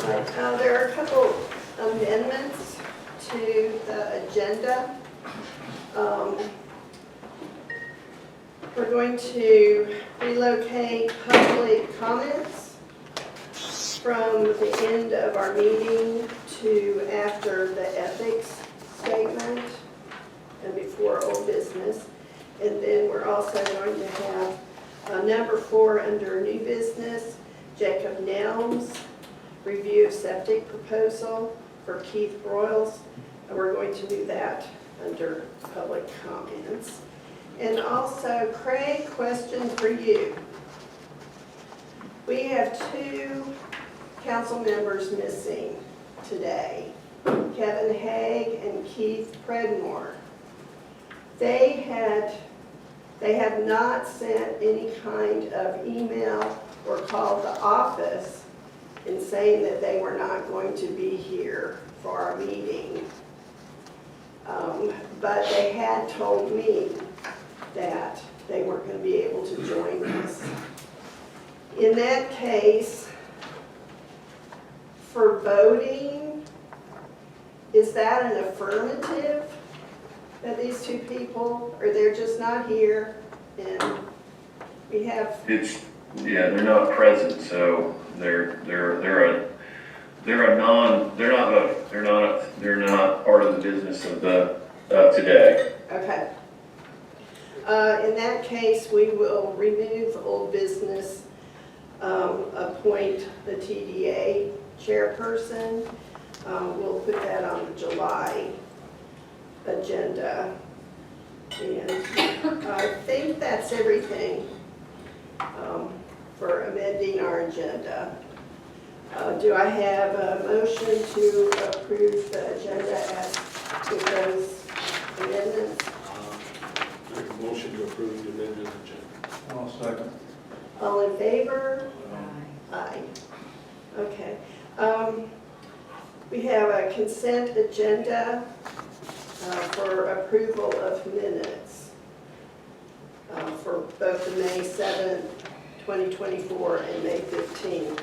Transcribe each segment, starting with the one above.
Right, there are a couple amendments to the agenda. We're going to relocate public comments from the end of our meeting to after the ethics statement and before old business. And then we're also going to have number 4 under new business, Jacob Nelms, review of septic proposal for Keith Broyles. And we're going to do that under public comments. And also, Craig, question for you. We have 2 council members missing today, Kevin Haig and Keith Predmore. They have not sent any kind of email or called the office in saying that they were not going to be here for our meeting. But they had told me that they weren't going to be able to join us. In that case, for voting, is that an affirmative that these 2 people, or they're just not here and we have? Yeah, they're not present, so they're not part of the business of today. Okay. In that case, we will remove old business, appoint the TDA chairperson. We'll put that on the July agenda. And I think that's everything for amending our agenda. Do I have a motion to approve the agenda as with those amendments? Make a motion to approve the amended agenda. I'll second. All in favor? Aye. Okay. We have a consent agenda for approval of minutes for both the May 7th, 2024 and May 15th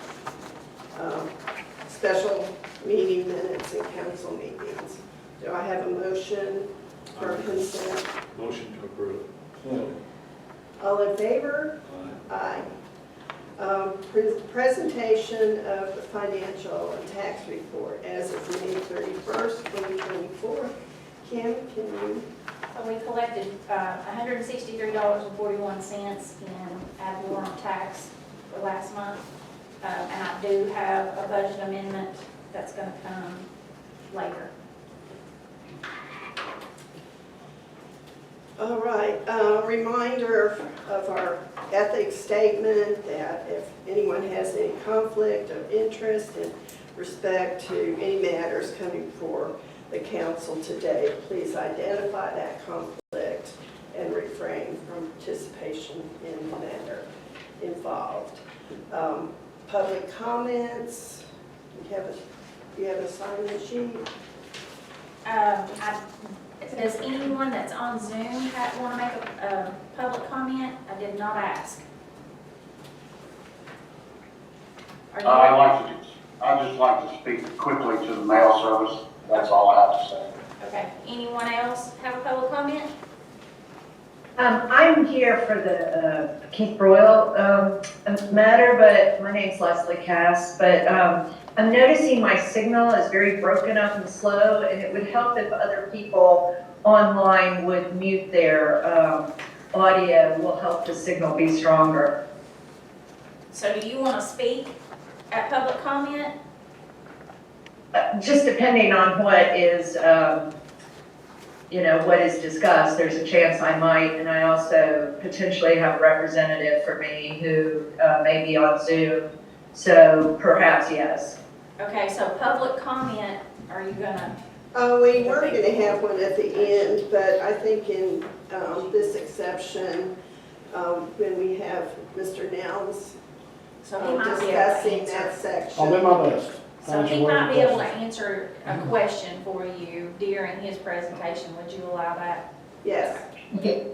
special meeting minutes and council meetings. Do I have a motion for consent? Motion to approve. All in favor? Aye. Presentation of the financial and tax report as of May 31st, 2024. Kim, can you? So we collected $163.41 in ad valorem tax for last month. And I do have a budget amendment that's going to come later. All right, reminder of our ethics statement that if anyone has any conflict of interest in respect to any matters coming before the council today, please identify that conflict and refrain from participation in the matter involved. Public comments, you have a sign-in sheet? Does anyone that's on Zoom want to make a public comment? I did not ask. I'd just like to speak quickly to the mail service. That's all I have to say. Okay. Anyone else have a public comment? I'm here for the Keith Broyle matter, but my name's Leslie Cass. But I'm noticing my signal is very broken up and slow, and it would help if other people online would mute their audio. Will help the signal be stronger. So do you want to speak at public comment? Just depending on what is, what is discussed, there's a chance I might, and I also potentially have a representative for me who may be on Zoom. So perhaps yes. Okay, so public comment, are you gonna? We were going to have one at the end, but I think in this exception, when we have Mr. Nels So he might be able to discussing answer. that section. I'll do my best. So he might be able to answer a question for you during his presentation. Would you allow that? Yes. Okay.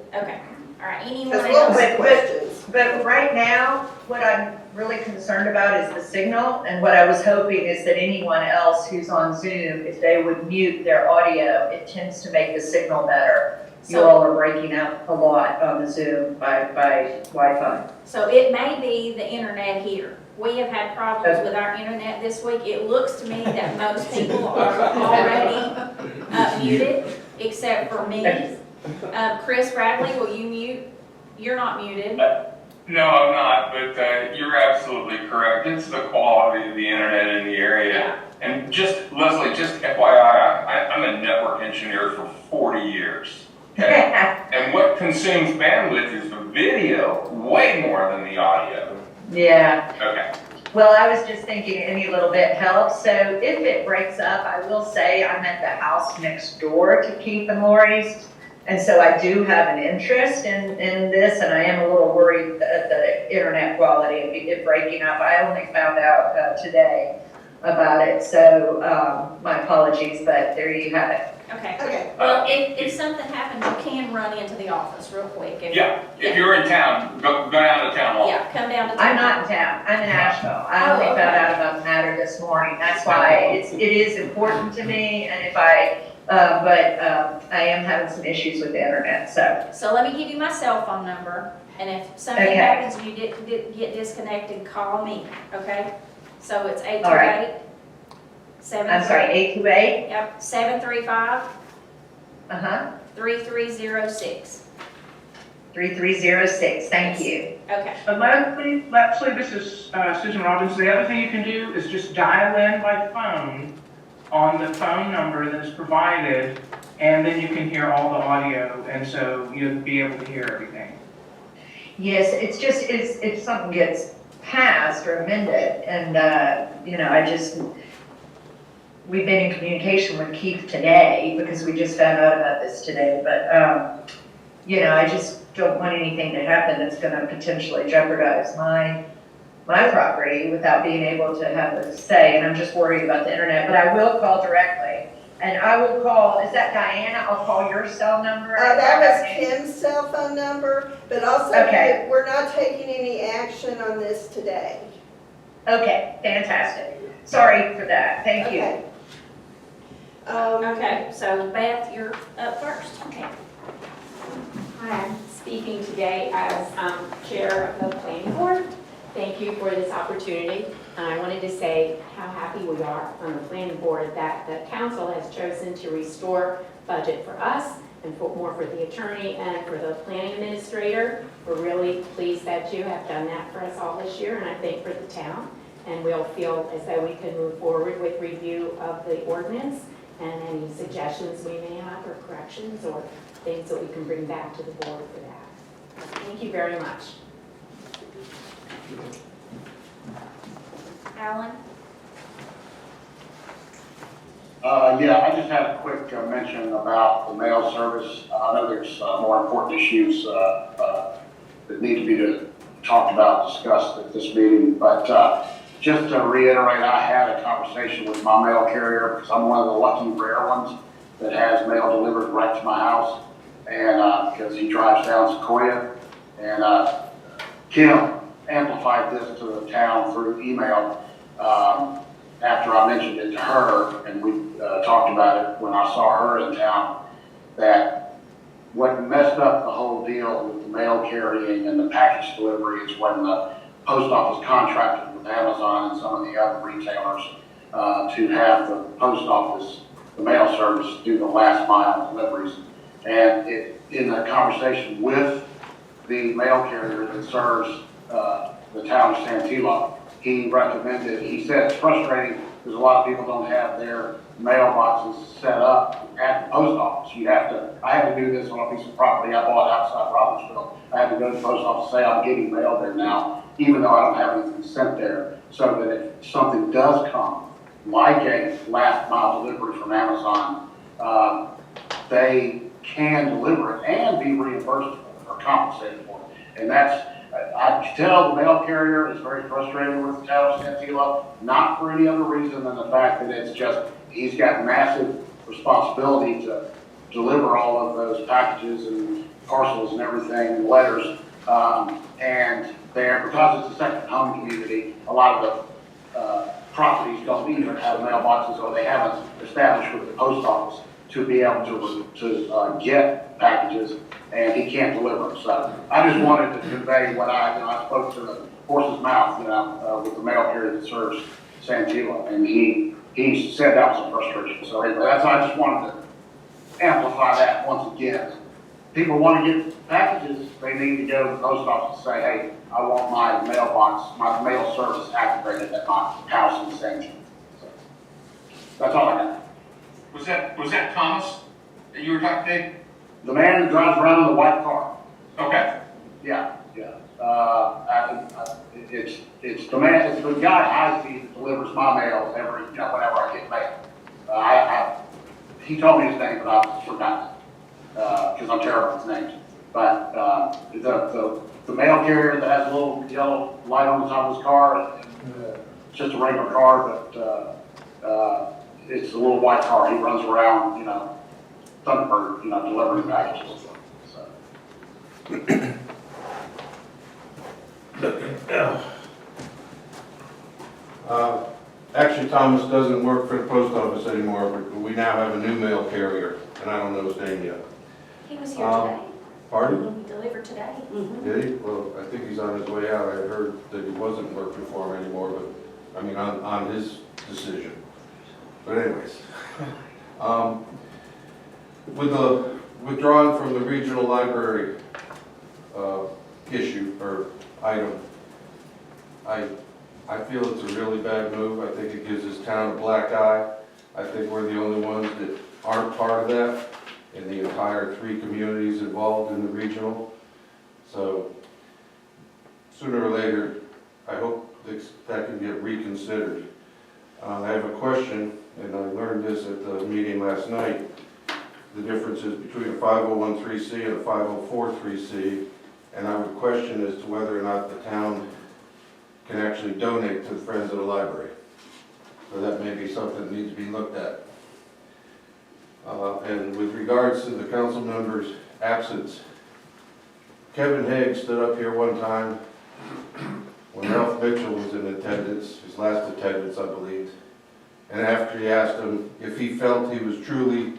All right, anyone Because we'll else? have questions. But right now, what I'm really concerned about is the signal, and what I was hoping is that anyone else who's on Zoom, if they would mute their audio, it tends to make the signal better. You So- all are breaking up a lot on the Zoom by Wi-Fi. So it may be the internet here. We have had problems with our internet this week. It looks to me that most people are already muted, except for me. Chris Bradley, will you mute? You're not muted. No, I'm not, but you're absolutely correct. It's the quality of the internet in the area. And just, Leslie, just FYI, I'm a network engineer for 40 years. Okay? And what consumes bandwidth is the video way more than the audio. Yeah. Okay. Well, I was just thinking any little bit helps. So if it breaks up, I will say I'm at the house next door to Keith and Lori's. And so I do have an interest in this, and I am a little worried at the internet quality of it breaking up. I only found out today about it, so my apologies, but there you have it. Okay. Okay. Well, if something happens, you can run into the office real quick. Yeah, if you're in town, go down to town hall. Yeah, come down to. I'm not in town. I'm in Asheville. I only Oh, okay. found out about the matter this morning. That's why it is important to me, and if I, I am having some issues with the internet, so. So let me give you my cell phone number, and if something Okay. happens and you get disconnected, call me, okay? So it's All right. 828 I'm sorry, 828? Yep, 735 Uh-huh, 3306. 3306, thank you. Okay, Leslie, this is Susan Robbins. The other thing you can do is just dial in by phone on the phone number that is provided, and then you can hear all the audio, and so you'll be able to hear everything. Yes, it's just, if something gets passed or amended, and, we've been in communication with Keith today, because we just found out about this today, but, I just don't want anything to happen that's gonna potentially jeopardize my property without being able to have a say, and I'm just worried about the internet, but I will call directly. And I will call, is that Diana? I'll call your cell number. That was Kim's cell phone number, but also Okay. we're not taking any action on this today. Okay, fantastic. Sorry for that, thank you. Okay. okay, so Beth, you're up first. Okay. I'm speaking today as Chair of the Planning Board. Thank you for this opportunity. And I wanted to say how happy we are on the Planning Board that the council has chosen to restore budget for us and more for the attorney and for the planning administrator. We're really pleased that you have done that for us all this year, and I think for the town. And we'll feel as though we can move forward with review of the ordinance and any suggestions we may have or corrections or things that we can bring back to the board for that. Thank you very much. Alan? Yeah, I just had a quick mention about the mail service. I know there's more important issues that need to be talked about, discussed at this meeting, but just to reiterate, I had a conversation with my mail carrier, because I'm one of the lucky rare ones that has mail delivered right to my house, and because he drives down Sequoia, and Kim amplified this to the town through email after I mentioned it to her, and we talked about it when I saw her in town, that what messed up the whole deal with the mail carrying and the package delivery is when the post office contracted with Amazon and some of the other retailers to have the post office, the mail service, do the last mile deliveries. And in a conversation with the mail carrier that serves the town of Santeetlah, he said it's frustrating because a lot of people don't have their mailboxes set up at the post office. I had to do this on a piece of property I bought outside Robertsville. I had to go to the post office and say I'm getting mail there now, even though I don't have anything sent there, so that if something does come, like a last mile delivery from Amazon, they can deliver it and be reimbursed for it or compensated for it. And I can tell the mail carrier is very frustrated with the town of Santeetlah, not for any other reason than the fact that it's just, he's got massive responsibility to deliver all of those packages and parcels and everything, letters. And there, because it's a second home community, a lot of the properties don't either have mailboxes or they haven't established with the post office to be able to get packages, and he can't deliver them. So I just wanted to convey what I spoke to the horse's mouth, with the mail carrier that serves Santeetlah, and he said that was a frustration. So anyway, I just wanted to amplify that once again. People want to get packages, they need to go to the post office and say, hey, I want my mailbox, my mail service activated at my house in Santeetlah. So that's all I got. Was that Thomas that you were talking to? The man who drives around in the white car. Okay. Yeah. It's the man, it's the guy I see that delivers my mail whenever I get mail. He told me his name, but I've forgotten it, because I'm terrible with names. But, the mail carrier that has a little yellow light on the top of his car, it's just a regular car, but, it's a little white car. He runs around, Thunderbird, delivering packages. So. Actually, Thomas doesn't work for the post office anymore, but we now have a new mail carrier, and I don't know his name yet. He was here today. Pardon? He delivered today. Did he? Well, I think he's on his way out. I heard that he wasn't working for him anymore, but, on his decision. But anyways, with the withdrawing from the regional library issue or item, I feel it's a really bad move. I think it gives this town a black eye. I think we're the only ones that aren't part of that in the entire 3 communities involved in the regional. So sooner or later, I hope that can get reconsidered. I have a question, and I learned this at the meeting last night, the differences between a 501(c) and a 504(c), and I would question as to whether or not the town can actually donate to the Friends of the Library. So that may be something that needs to be looked at. And with regards to the council members' absence, Kevin Haig stood up here one time when Ralph Mitchell was in attendance, his last attendance, I believe, and after he asked him if he felt he was truly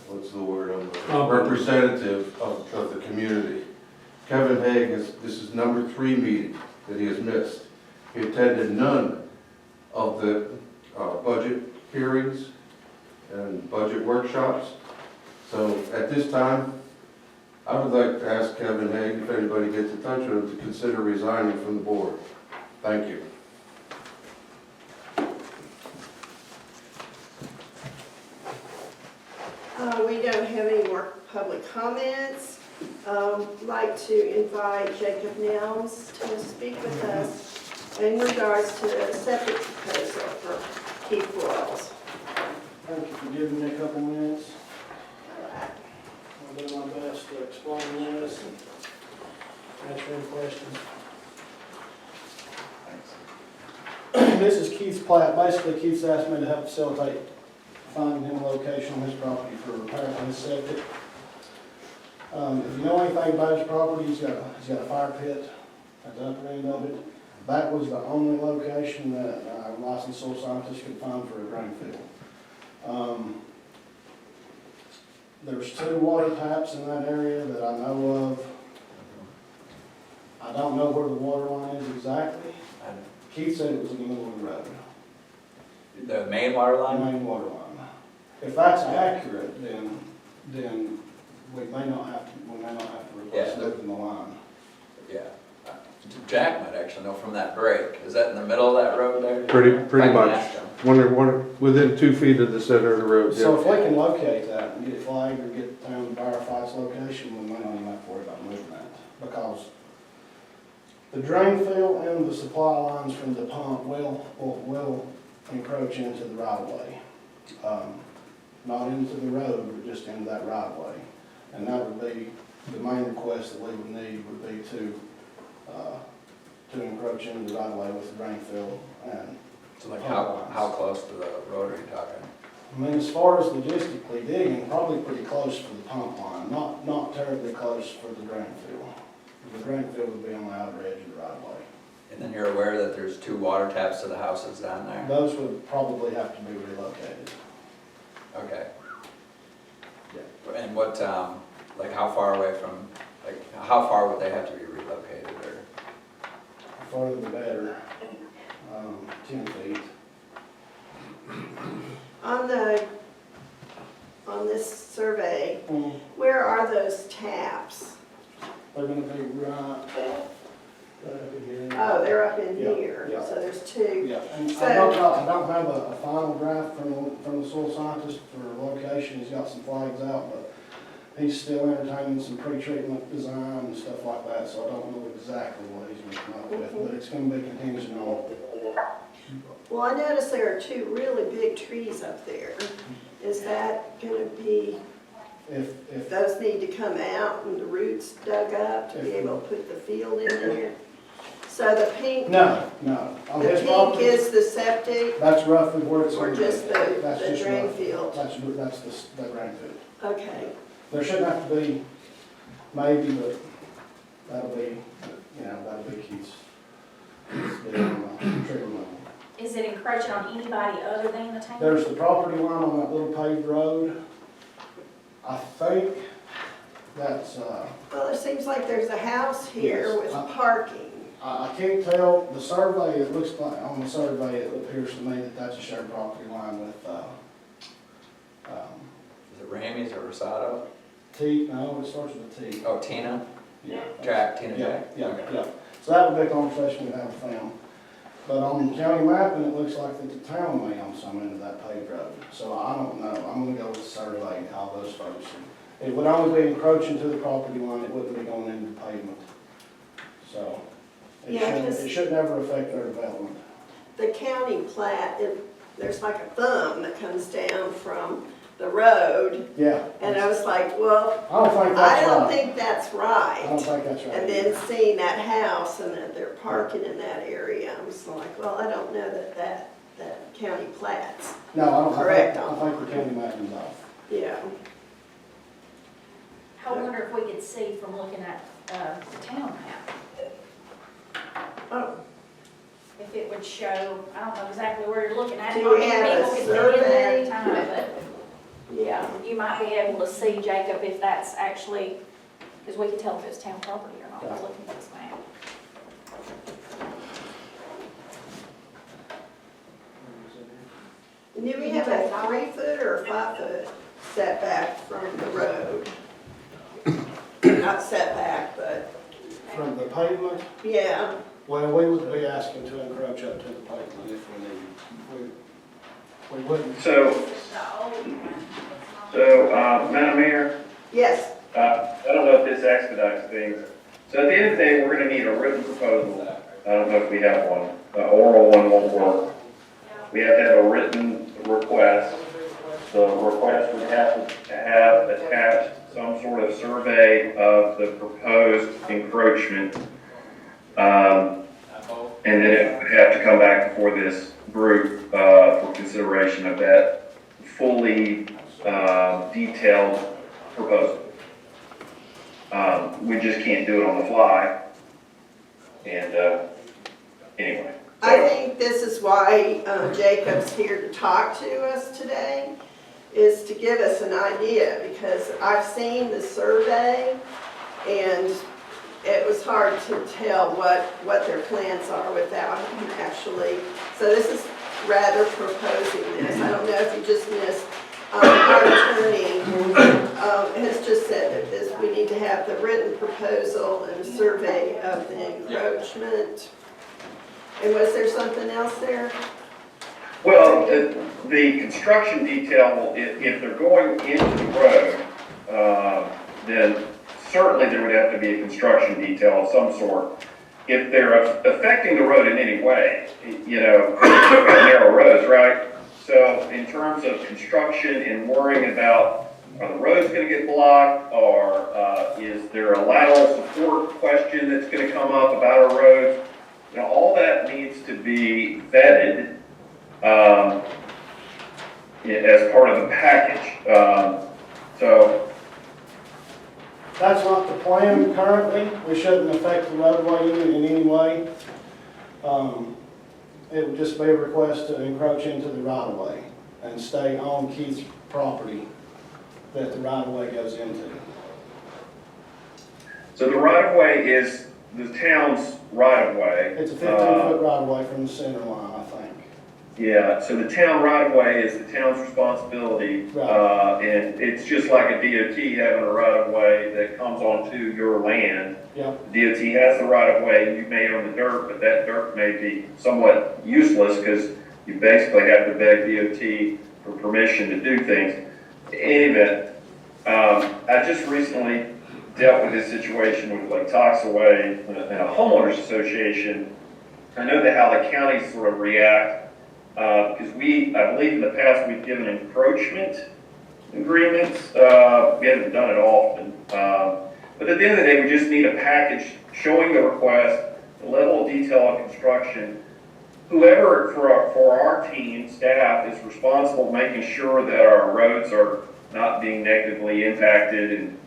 what's the word, representative of the community. Kevin Haig, this is number 3 meeting that he has missed. He attended none of the budget hearings and budget workshops. So at this time, I would like to ask Kevin Haig, if anybody gets in touch with him, to consider resigning from the board. Thank you. We don't have any more public comments. Like to invite Jacob Nelms to speak with us in regards to the septic proposal for Keith Royals. Thank you for giving me a couple minutes. I'll do my best to explain this and answer any questions. This is Keith's plat. Basically, Keith's asked me to help facilitate finding him a location on his property for repair on his septic. If you know anything about his property, he's got a fire pit at the upper end of it. That was the only location that our licensed soil scientist could find for a drain field. There's 2 water taps in that area that I know of. I don't know where the water line is exactly. Keith said it was in the middle of the road. The main water The line? main water line. If that's accurate, then we may not have to replace it in the line. Yeah. Jack might actually know from that break. Is that in the middle of that road there? Pretty I can much. ask him. One within 2 feet of the center of the road. So if we can locate that and get it flagged or get the town to verify its location, we may not even have to worry about moving that. Because the drain field and the supply lines from the pump will encroach into the right of way. Not into the road, but just into that right of way. And that would be, the main request that we would need would be to encroach into the right of way with the drain field and. So like how close to the road are you talking? I mean, as far as logistically digging, probably pretty close for the pump line, not terribly close for the drain field. The drain field would be on the outer edge of the right of way. And then you're aware that there's 2 water taps to the houses down there? Those would probably have to be relocated. Okay. Yeah. And what, like how far away from, like how far would they have to be relocated or? Farther the better, 10 feet. On this survey, where are those taps? They're gonna be right up in here. Oh, they're up in Yeah, here, yeah. so there's 2. Yeah, and So- I don't have a final draft from the soil scientist for location. He's got some flags out, but he's still entertaining some pre-treatment design and stuff like that, so I don't know exactly what he's gonna come up with, but it's gonna be contingent on. Well, I noticed there are 2 really big trees up there. Is that gonna be, If, those need to come out and the roots dug up to be able to put the field in there? So the pink, no, on the his pink property, is the septic that's roughly where it's or gonna be. just That's the just drain rough. field? That's the drain field. Okay, There shouldn't have to be, maybe, but that'll be, that'll be Keith's tree removal. Is it encroaching on anybody other than the town? There's the property line on that little paved road. I think that's, well, it seems like there's a house here Yes. with parking. I can't tell, the survey, it looks like, on the survey, it appears to me that that's a shared property line with, Is it Ramey's or Rosado? no, it starts with a T. Oh, Tina? Yeah. Jack, Tina Yeah, Jack? yeah, Okay. yeah. So that would be a conversation we'd have with them. But on county mapping, it looks like that the town may own some into that paved road. So I don't know, I'm gonna go with the survey and call those folks. It would only be encroaching to the property line, it wouldn't be going into the pavement. So, Yeah, it should never affect their development. The county plat, there's like a thumb that comes down from the road. Yeah. And I was like, well, I don't think I that's don't right. think that's I don't right. think that's right. And then seeing that house and that they're parking in that area, I was like, well, I don't know that county plat's, No, I don't, correct I on. think the county mapping's off. yeah. I wonder if we could see from looking at the town map, Oh, if it would show, I don't know exactly where you're looking at. Do Not we many have a people can see it survey? at a time, but yeah. you might be able to see, Jacob, if that's actually, because we can tell if it's town property or not by looking at this map. Do we have a 3-foot or a 5-foot setback from the road? Not setback, but, From the pavement, yeah. well, we would be asking to encroach up to the pavement if we need. We wouldn't. So, Madam Mayor, Yes, I don't know if this expedites things. So at the end of the day, we're gonna need a written proposal. I don't know if we have one. The oral one won't work. We have to have a written request. The request would have to have attached some sort of survey of the proposed encroachment. And then it would have to come back before this group, for consideration of that fully, detailed proposal. We just can't do it on the fly. And, anyway. I think this is why Jacob's here to talk to us today, is to give us an idea, because I've seen the survey, and it was hard to tell what their plans are without actually, so this is rather proposing this. I don't know if you just missed, our attorney has just said that we need to have the written proposal and survey of the encroachment. And was there something else there? Well, the construction detail, if they're going into the road, then certainly there would have to be a construction detail of some sort. If they're affecting the road in any way, narrow roads, right? So in terms of construction and worrying about, are the roads gonna get blocked, or is there a lateral support question that's gonna come up about our roads? All that needs to be vetted. as part of the package. So, That's not the plan currently. We shouldn't affect the right-of-way unit in any way. It would just be a request to encroach into the right-of-way and stay on Keith's property that the right-of-way goes into. so the right-of-way is the town's right-of-way. It's a 15-foot right-of-way from the center line, I think. Yeah, so the town right-of-way is the town's responsibility. Right. And it's just like a DOT having a right-of-way that comes onto your land. Yep. DOT has the right-of-way, you may own the dirt, but that dirt may be somewhat useless because you basically have to beg DOT for permission to do things. In any event, I just recently dealt with this situation with Lake Toxaway and a homeowners association. I know that how the counties sort of react, because I believe in the past we've given encroachment agreements. We haven't done it often. But at the end of the day, we just need a package showing the request, the level of detail of construction. Whoever, for our team, staff, is responsible for making sure that our roads are not being negatively impacted, and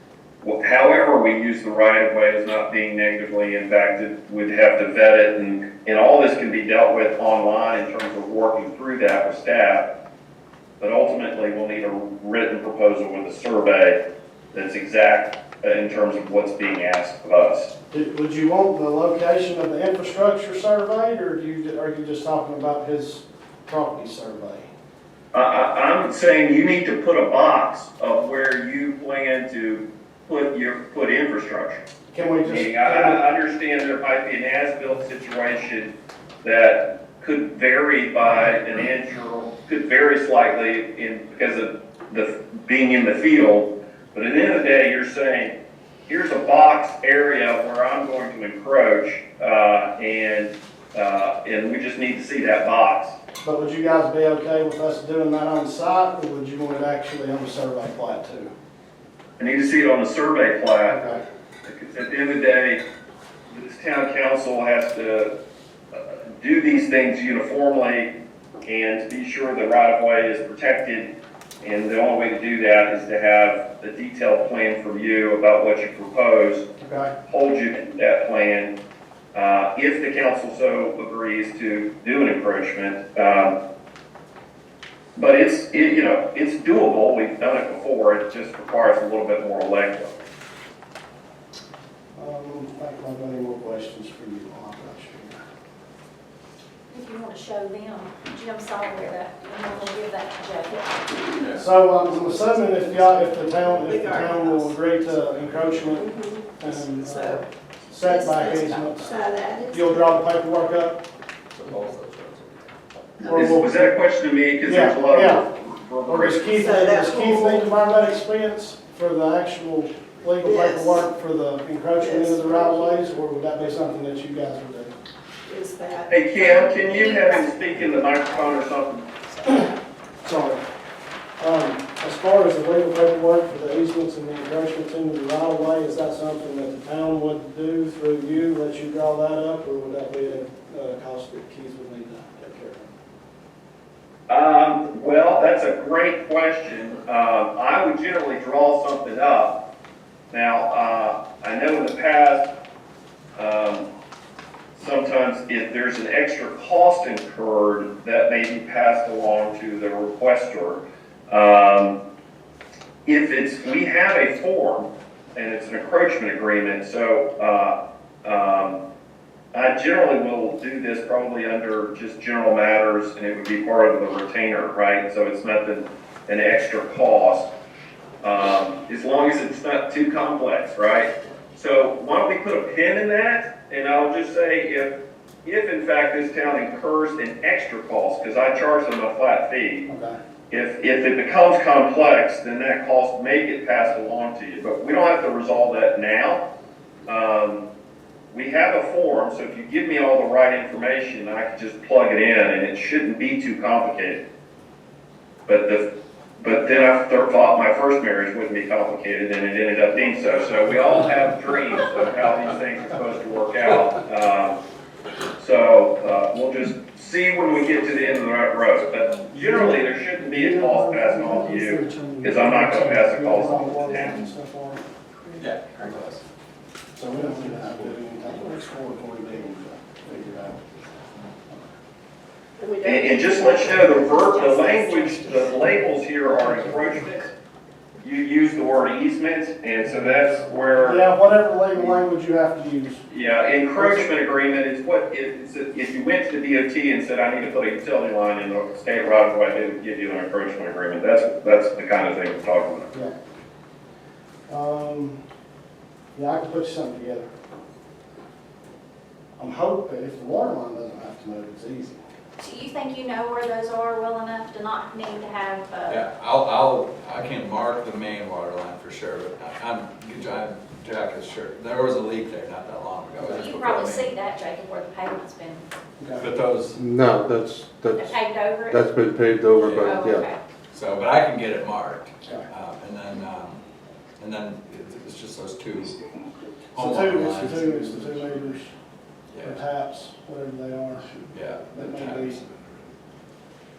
however we use the right-of-way is not being negatively impacted, we'd have to vet it, and all this can be dealt with online in terms of working through that with staff. But ultimately, we'll need a written proposal with a survey that's exact in terms of what's being asked of us. Would you want the location of the infrastructure surveyed, or are you just talking about his property survey? I'm saying you need to put a box of where you plan to put infrastructure. Can we just? Meaning, I understand there might be an as-built situation that could vary by an inch or could vary slightly because of being in the field. But at the end of the day, you're saying, here's a box area where I'm going to encroach, and we just need to see that box. But would you guys be okay with us doing that on site, or would you want it actually on the survey plat too? I need to see it on the survey plat. Okay. Because at the end of the day, this town council has to do these things uniformly and to be sure the right-of-way is protected. And the only way to do that is to have a detailed plan from you about what you propose. Okay. Hold you to that plan. If the council so agrees to do an encroachment. But it's doable. We've done it before. It just requires a little bit more legwork. I don't think I've got any more questions for you. I'm not sure. If you want to show them, Jim saw where that, and we'll give that to Jackie. So I'm assuming if the town will agree to encroachment and So, setback so easements, that is. you'll draw the paperwork up? Was that a question to me? Because there's a lot of. Or does Keith So that's need to cool. bear that expense for the actual legal Yes. paperwork for the encroachment Yes. into the right of ways, or would that be something that you guys would do? Is that. Hey, Kim, can you have him speak in the microphone or something? Sorry. As far as the legal paperwork for the easements and the encroachments into the right of way, is that something that the town would do through you, let you draw that up, or would that be a cost that Keith would need to take care of? Well, that's a great question. I would generally draw something up. Now, I know in the past, sometimes if there's an extra cost incurred, that may be passed along to the requester. We have a form, and it's an encroachment agreement, so I generally will do this probably under just general matters, and it would be part of the retainer, right? So it's not an extra cost, as long as it's not too complex, right? So why don't we put a pin in that, and I'll just say if in fact this town incurs an extra cost, because I charge them a flat fee, Okay. if it becomes complex, then that cost may get passed along to you, but we don't have to resolve that now. We have a form, so if you give me all the right information, I can just plug it in, and it shouldn't be too complicated. But then I thought my first marriage wouldn't be complicated, and it ended up being so. So we all have dreams of how these things are supposed to work out. So we'll just see when we get to the end of the road. But generally, there shouldn't be a cost passed on to you, because I'm not gonna pass a cost on to the town. Yeah, very close. So we don't need to have to do any type of exploratory digging to figure it out. And we don't- And just to let you know, the language, the labels here are encroachment. You use the word easement, and so that's where, Yeah, whatever legal language you have to use. yeah, encroachment agreement is what, if you went to the DOT and said, I need to put a utility line in the state right of way, they would give you an encroachment agreement. That's the kind of thing we're talking about. Yeah. Yeah, I can put something together. I'm hoping if the water line doesn't have to move, it's easy. Do you think you know where those are well enough to not need to have, Yeah, I can mark the main water line for sure, but Jack is sure. There was a leak there not that long ago. just you can before probably me. see that, Jacob, where the pavement's been Okay. But those, No, that's paved over it? that's been paved over, Oh, but yeah. okay. so, but I can get it marked. Okay. And then it's just those two It's the homeowner two lines. meters, or Yeah, taps, whatever they are, yeah. that may be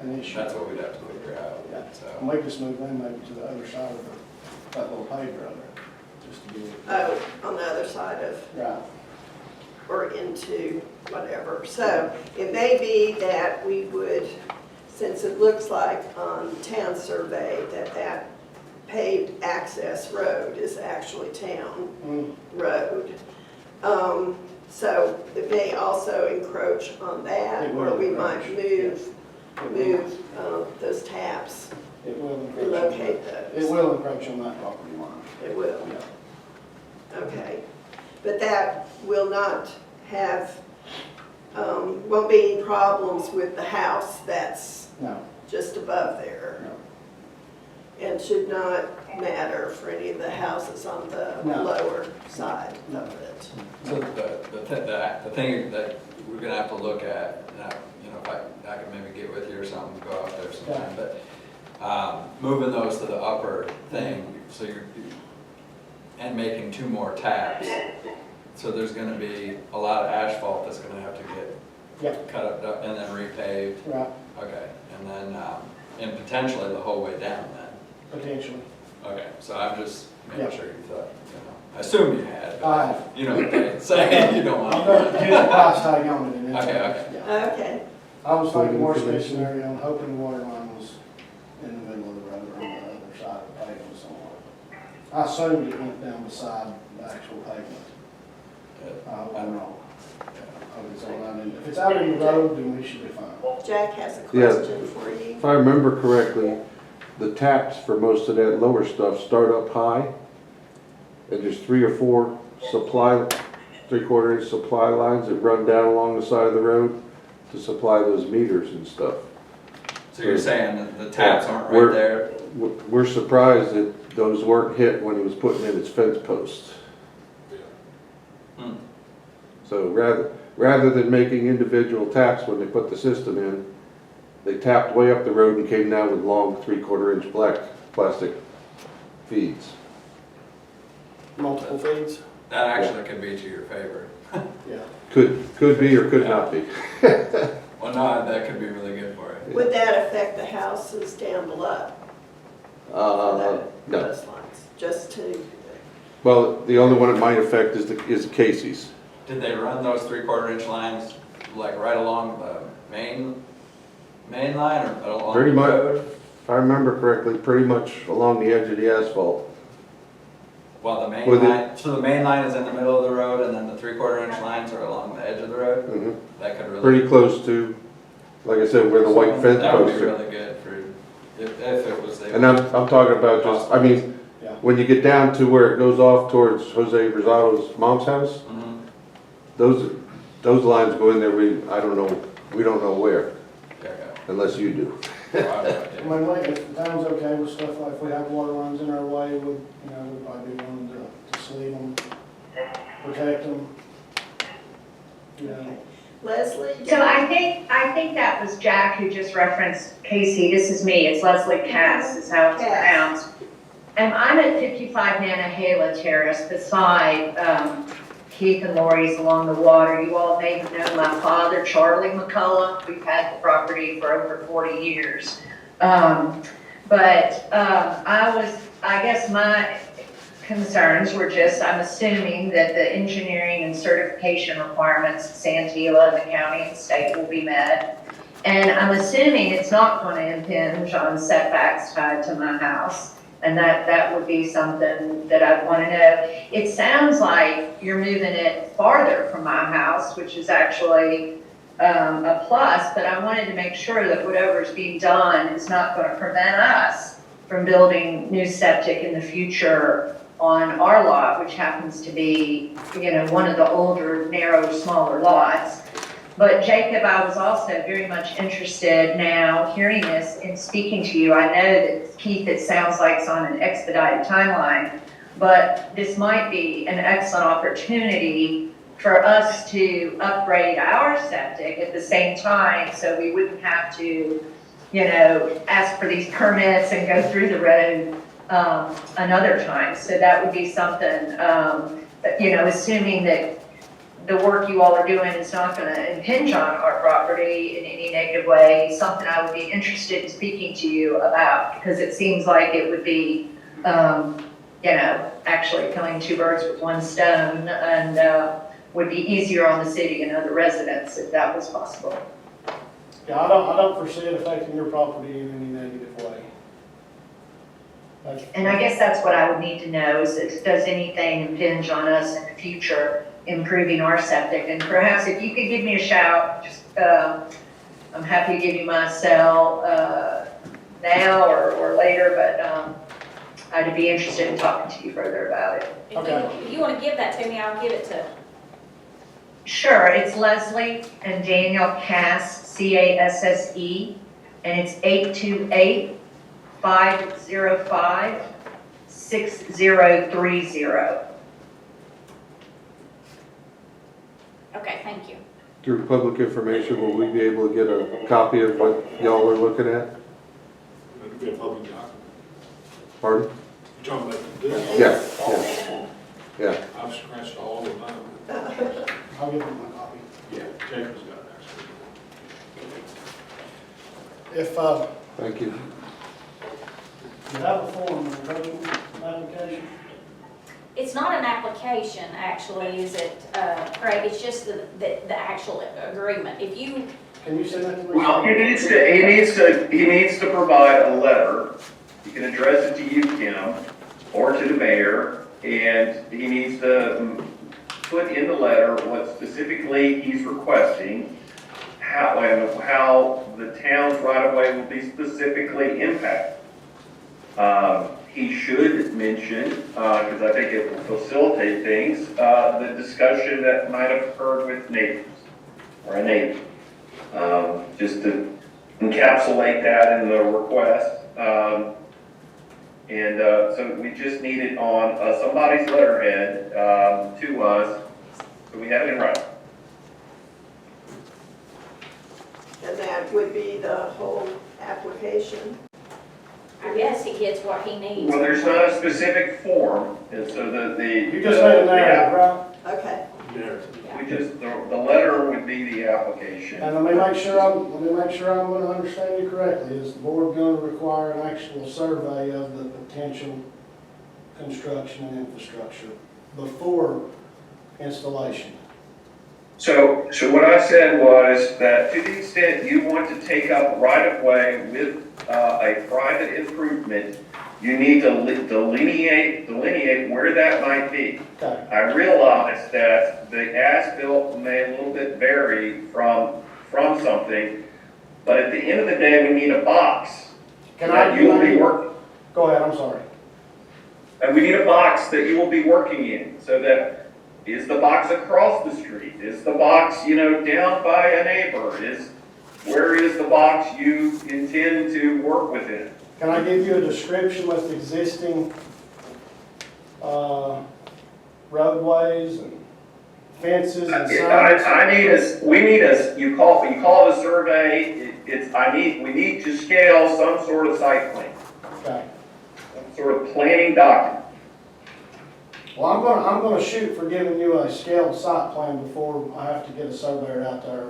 an issue. That's what we'd have to figure out, Yeah. so. And we just move them maybe to the other side of that little paved road there, just to get it. Oh, on the other side of, Right. or into whatever. So it may be that we would, since it looks like on town survey that paved access road is actually town road. So it may also encroach on that, It or will we might encroach, move those taps, It will encroach. relocate It those. will encroach on that property line. It will, Yeah. okay. But that will not have, won't be any problems with the house that's No, just above there. no. And should not matter for any of the houses on the No. lower side of it. So the thing that we're gonna have to look at, you know, if I can maybe get with you or something, go out there sometime, but moving those to the upper thing, so and making two more taps. So there's gonna be a lot of asphalt that's gonna have to Yeah. get cut up and then repaved. Right, Okay, and then, and potentially the whole way down then. potentially. Okay, so I'm just making Yeah. sure you thought, you know, I assumed you had, I but have. you know what they say, you don't want I'm going to to. get the price tag on it. And Okay, it's- okay. yeah. Okay, I was thinking worst case Information. scenario, I'm hoping the water line was in the middle of the road or on the other side of the pavement somewhere. I assumed it went down beside the actual pavement. I hope I'm wrong. I hope it's all out in, if it's out in the road, then we should be fine. Jack has a Yeah. question for you. If I remember correctly, the taps for most of that lower stuff start up high, and there's 3 or 4 supply, 3/4 inch supply lines that run down along the side of the road to supply those meters and stuff. So you're saying that the taps aren't We're- right there? We're surprised that those weren't hit when he was putting in his fence posts. Hmm. So rather than making individual taps when they put the system in, they tapped way up the road and came down with long 3/4 inch black plastic feeds. Multiple feeds? That actually could be to your favor. Yeah. Could be or could not be. Well, no, that could be really good for you. Would that affect the houses down below? No. Those lines, just to, Well, the only one it might affect is the Casey's. Did they run those 3/4 inch lines like right along the main line or along Pretty the much. road? If I remember correctly, pretty much along the edge of the asphalt. Well, the main With it- line, so the main line is in the middle of the road and then the 3/4 inch lines are along the edge of the road? Mhm. That could really. Pretty close to, like I said, where the white fence That would posts be are. really good for, if it was. And I'm talking about just, I mean, Yeah. when you get down to where it goes off towards Jose Rosado's mom's house, Mhm. those lines go in there, we don't know where, Okay, unless you do. okay. Well, I would, I mean, if the town's okay with stuff like, if we have water lines in our way, we'd probably be willing to sleeve them, protect them. You know, Leslie? So I think that was Jack who just referenced Casey. This is me. It's Leslie Cass is how it's Cass. pronounced. And I'm at 55 Nantahala Terrace beside Keith and Lori's along the water. You all may have known my father, Charlie McCullough. We've had the property for over 40 years. I guess my concerns were just, I'm assuming that the engineering and certification requirements of Santeetlah and the county and state will be met. And I'm assuming it's not going to impinge on setbacks tied to my house. And that would be something that I'd want to know. It sounds like you're moving it farther from my house, which is actually a plus, but I wanted to make sure that whatever's being done is not going to prevent us from building new septic in the future on our lot, which happens to be, one of the older, narrow, smaller lots. But Jacob, I was also very much interested now hearing this and speaking to you. I know that Keith, it sounds like it's on an expedited timeline, but this might be an excellent opportunity for us to upgrade our septic at the same time, so we wouldn't have to, ask for these permits and go through the road another time. So that would be something, assuming that the work you all are doing is not going to impinge on our property in any negative way, something I would be interested in speaking to you about, because it seems like it would be, actually killing two birds with one stone, and would be easier on the city and other residents if that was possible. Yeah, I don't foresee it affecting your property in any negative way. And I guess that's what I would need to know is, does anything impinge on us in the future improving our septic? And perhaps if you could give me a shout, just, I'm happy to give you my cell now or later, but I'd be interested in talking to you further about it. If you want to give that to me, I'll give it to. Sure, it's Leslie and Daniel Cass, C-A-S-S-E, and it's 828-505-6030. Okay, thank you. Through public information, will we be able to get a copy of what y'all are looking at? It'll be a public document. Pardon? You're talking about this? Yeah. I've scratched all of mine. I'll give you my copy. Yeah, Jacob's got it actually. If, Thank you. you have a form, an application, It's not an application, actually, is it, Craig? It's just the actual agreement. If you, can you send that to me? Well, he needs to provide a letter. You can address it to you, Kim, or to the mayor, and he needs to put in the letter what specifically he's requesting, how the town's right-of-way will be specifically impacted. He should mention, because I think it will facilitate things, the discussion that might have occurred with neighbors, or a neighbor. Just to encapsulate that in the request. So we just need it on somebody's letterhead to us, so we have it in writing. And that would be the whole application. I guess he gets what he needs. Well, there's not a specific form, and so You just made a narrative, right? Okay. Narrative. the letter would be the application. And let me make sure I'm going to understand you correctly. Is the board going to require an actual survey of the potential construction and infrastructure before installation? So what I said was that to the extent you want to take up right-of-way with a private improvement, you need to delineate where that might be. Okay. I realize that the as-built may a little bit vary from something, but at the end of the day, we need a box that you will be working. Go ahead, I'm sorry. And we need a box that you will be working in, so that is the box across the street? Is the box, down by a neighbor? Where is the box you intend to work within? Can I give you a description with existing roadways and fences and signs? You call it a survey, we need to scale some sort of site plan, Okay. some sort of planning document. Well, I'm gonna shoot for giving you a scaled site plan before I have to get a surveyor out there.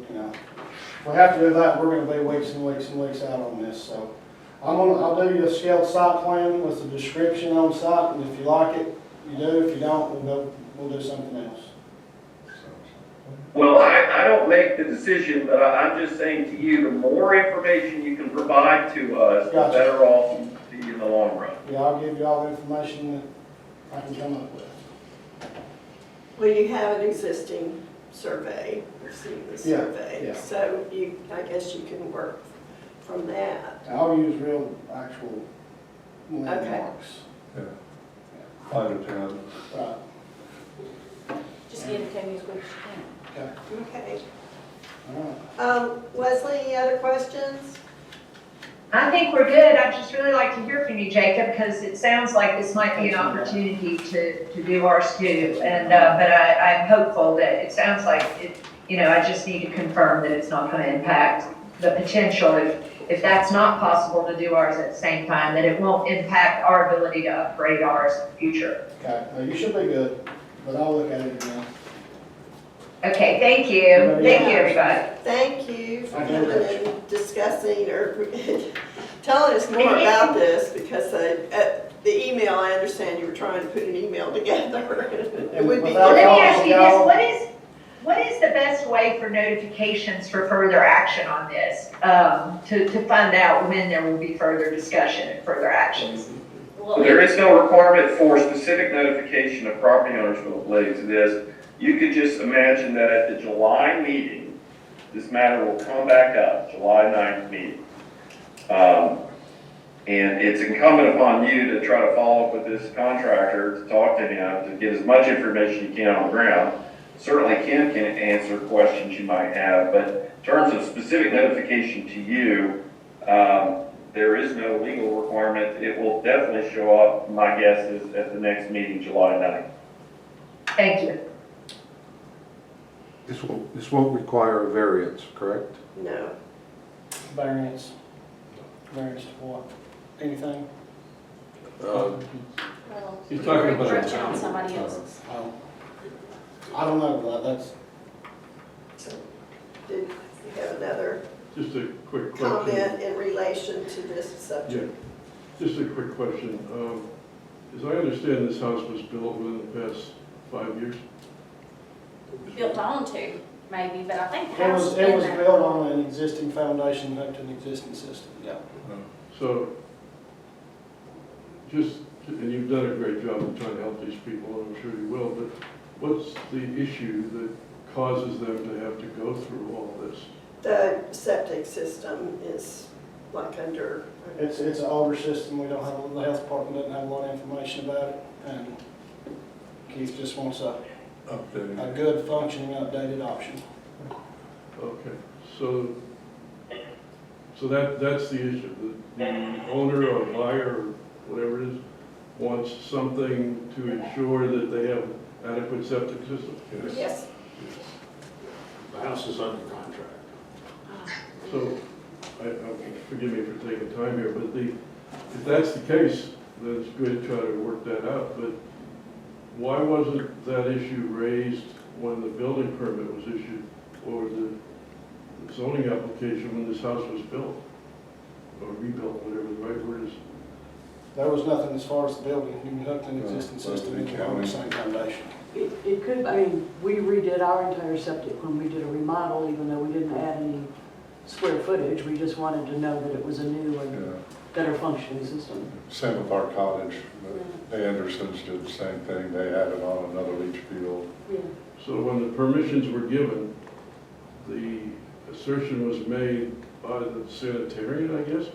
You know, if we have to do that, we're gonna be weeks and weeks and weeks out on this, so. I'll do you a scaled site plan with the description on site, and if you like it, you do. If you don't, we'll do something else. Well, I don't make the decision, but I'm just saying to you, the more information you can provide to us, the Gotcha. better off you'll be in the long run. Yeah, I'll give you all the information that I can come up with. Well, you have an existing survey, received the Yeah, survey, yeah. so I guess you can work from that. I'll use real, actual landmarks. Yeah. 5 or 10. Right, Just get it to me as quick as you can. okay, Okay. all right. Leslie, any other questions? I think we're good. I'd just really like to hear from you, Jacob, because it sounds like this might be an opportunity to do ours too. And, but I'm hopeful that it sounds like it, you know, I just need to confirm that it's not going to impact the potential. If that's not possible to do ours at the same time, that it won't impact our ability to upgrade ours in the future. Okay, now you should be good, but I'll look at it again. Okay, thank you. Thank you, everybody. Thank you for Thank you. coming and discussing or telling us more about this, because the email, I understand you were trying to put an email together. It would be Without Let me calling ask you y'all- this, what is the best way for notifications for further action on this? To find out when there will be further discussion and further actions? Well, There is no requirement for specific notification of property owners related to this. You could just imagine that at the July meeting, this matter will come back up, July 9th meeting. And it's incumbent upon you to try to follow up with this contractor, to talk to him, to get as much information you can on the ground. Certainly Ken can answer questions you might have, but in terms of specific notification to you, there is no legal requirement. It will definitely show up, my guess is, at the next meeting, July 9th. Thank you. This won't require a variance, correct? No. Variance. Variance to what? Anything? well, He's talking about- encroaching on somebody else's. Oh. I don't know, that's, Did you have another Just a quick question. comment in relation to this subject? Yeah, just a quick question. As I understand, this house was built within the past 5 years? Built onto, maybe, but I think the it house was, has it been was there. built on an existing foundation, hooked to an existing system, yeah. So, just, and you've done a great job of trying to help these people, and I'm sure you will, but what's the issue that causes them to have to go through all this? The septic system is like under, It's an older system, we don't have, the health department doesn't have a lot of information about it, and Keith just wants a good functioning, updated option. Okay, so that's the issue. The owner or buyer or whatever it is wants something to ensure that they have adequate septic system. yes. The house is under contract. So, forgive me for taking time here, but if that's the case, then it's good to try to work that out. But why wasn't that issue raised when the building permit was issued or the zoning application when this house was built? Or rebuilt, whatever the right word is. There was nothing as far as the building, you hooked an existing system on the same foundation. It could, I mean, we redid our entire septic when we did a remodel, even though we didn't add any square footage. We just wanted to know that it was a new and better functioning system. Same with our cottage. The Andersons did the same thing. They added on another leach field. Yeah. So when the permissions were given, the assertion was made by the sanitarian, I guess,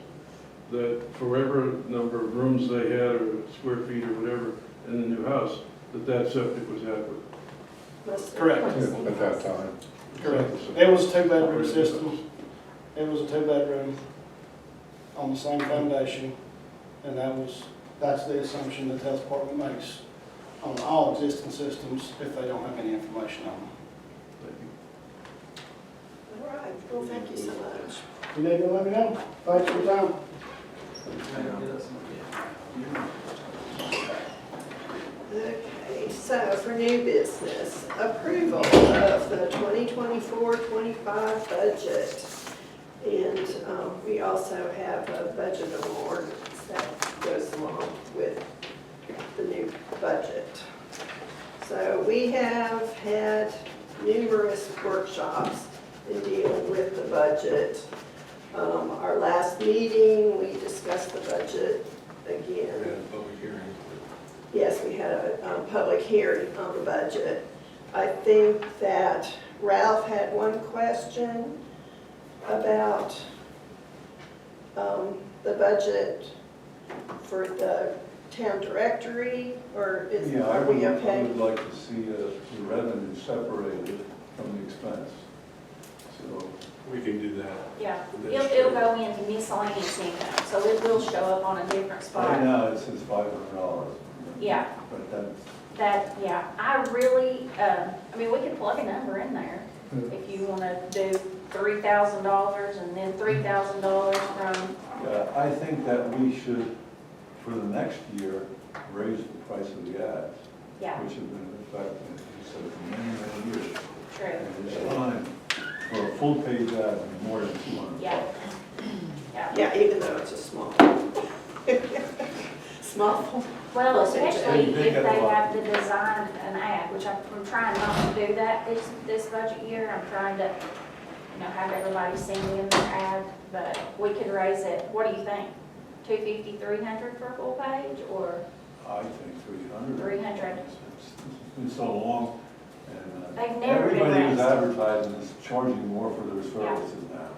that for whatever number of rooms they had or square feet or whatever in the new house, that septic was adequate. Correct. At that time. Correct. It was a two-bedroom system. It was a two-bedroom on the same foundation, and that's the assumption that the health department makes on all existing systems if they don't have any information on them. All right, well, thank you so much. You need to let me know. Thanks for your time. Okay, so for new business, approval of the 2024-25 budget. And we also have a budget ordinance that goes along with the new budget. So we have had numerous workshops in dealing with the budget. Our last meeting, we discussed the budget again. Public hearing. Yes, we had a public hearing on the budget. I think that Ralph had one question about the budget for the town directory, or is, Yeah, are we I okay? would like to see the revenue separated from the expense. So, We can do that. Yeah, it'll go into miscellaneous income, so it will show up on a different right spot. now it says $500. Yeah. But that's, Yeah, I really, I mean, we could plug a number in there if you want to do $3,000 and then $3,000 from, I think that we should, for the next year, raise the price of the ads, yeah, which have been in effect, as you said, for many, many years. true. And it's time for a full page ad to be more than 200 Yeah. bucks. Yeah, even though it's a small, small. Well, especially They if get a they lot. have to design an ad, which I'm trying not to do that this budget year. I'm trying to, have everybody send in their ad, but we could raise it, what do you think? 250, 300 for a full page, or I think 300. 300? It's been so long, and They've never been everybody who's raised. advertising is charging more for their services now.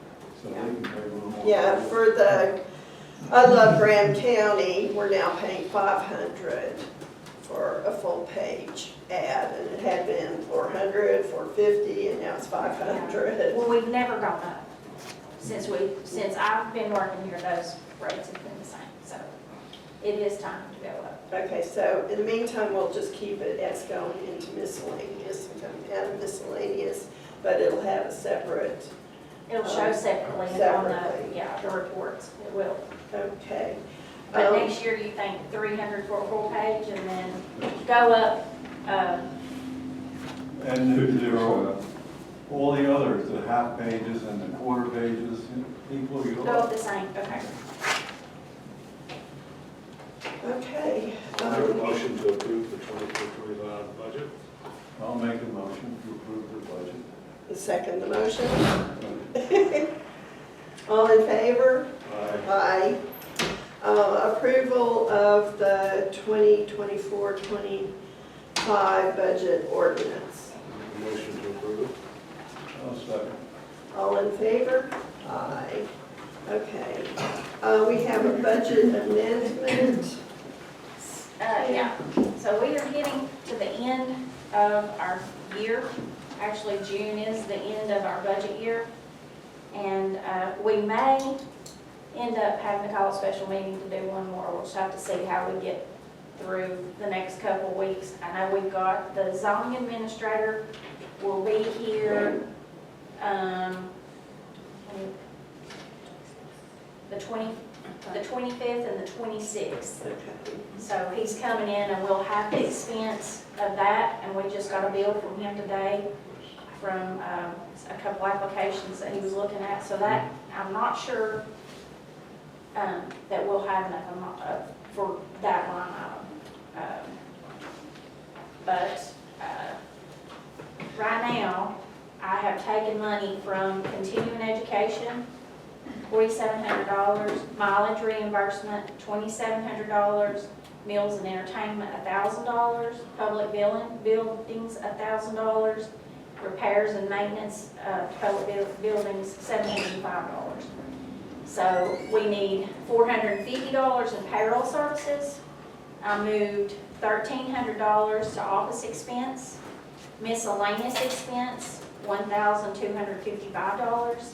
So they can pay a little more. Yeah, for the, I love Graham County, we're now paying $500 for a full page ad, and it had been $400, $450, and now it's $500. Well, we've never gone up. Since I've been working here, those rates have been the same, so it is time to go up. Okay, so in the meantime, we'll just keep it as going into miscellaneous, coming out of miscellaneous, but it'll have a separate, It'll show separately on separately. the reports, it will. okay. But next year, you think 300 for a full page and then go up, And there are all the others, the half pages and the quarter pages, equal, you go know. up the same, okay. Okay. I'll make a motion to approve the 24-25 budget. I'll make a motion to approve the budget. Second the motion. All in favor? Aye. Aye. Approval of the 2024-25 budget ordinance. Make a motion to approve. I'll second. All in favor? Aye. Okay. We have a budget amendment. Yeah, so we are getting to the end of our year. Actually, June is the end of our budget year. And we may end up having to call a special meeting to do one more. We'll just have to see how we get through the next couple of weeks. I know we've got the zoning administrator will be here the 25th and the 26th. Okay. So he's coming in and we'll have the expense of that, and we just got a bill from him today from a couple applications that he was looking at. So that, I'm not sure that we'll have enough for that line item. But right now, I have taken money from continuing education, $4,700, mileage reimbursement, $2,700, meals and entertainment, $1,000, public buildings, $1,000, repairs and maintenance of public buildings, $705. So we need $450 in payroll services. I moved $1,300 to office expense, miscellaneous expense, $1,255.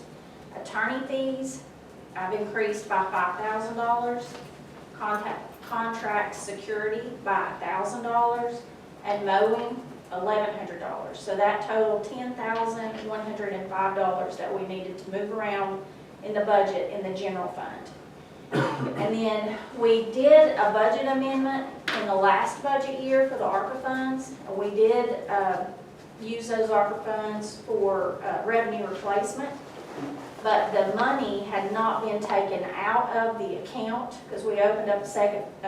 Attorney fees, I've increased by $5,000. Contract security by $1,000. And mowing, $1,100. So that totaled $10,105 that we needed to move around in the budget in the general fund. And then we did a budget amendment in the last budget year for the ARPA funds. We did use those ARPA funds for revenue replacement, but the money had not been taken out of the account because we opened up a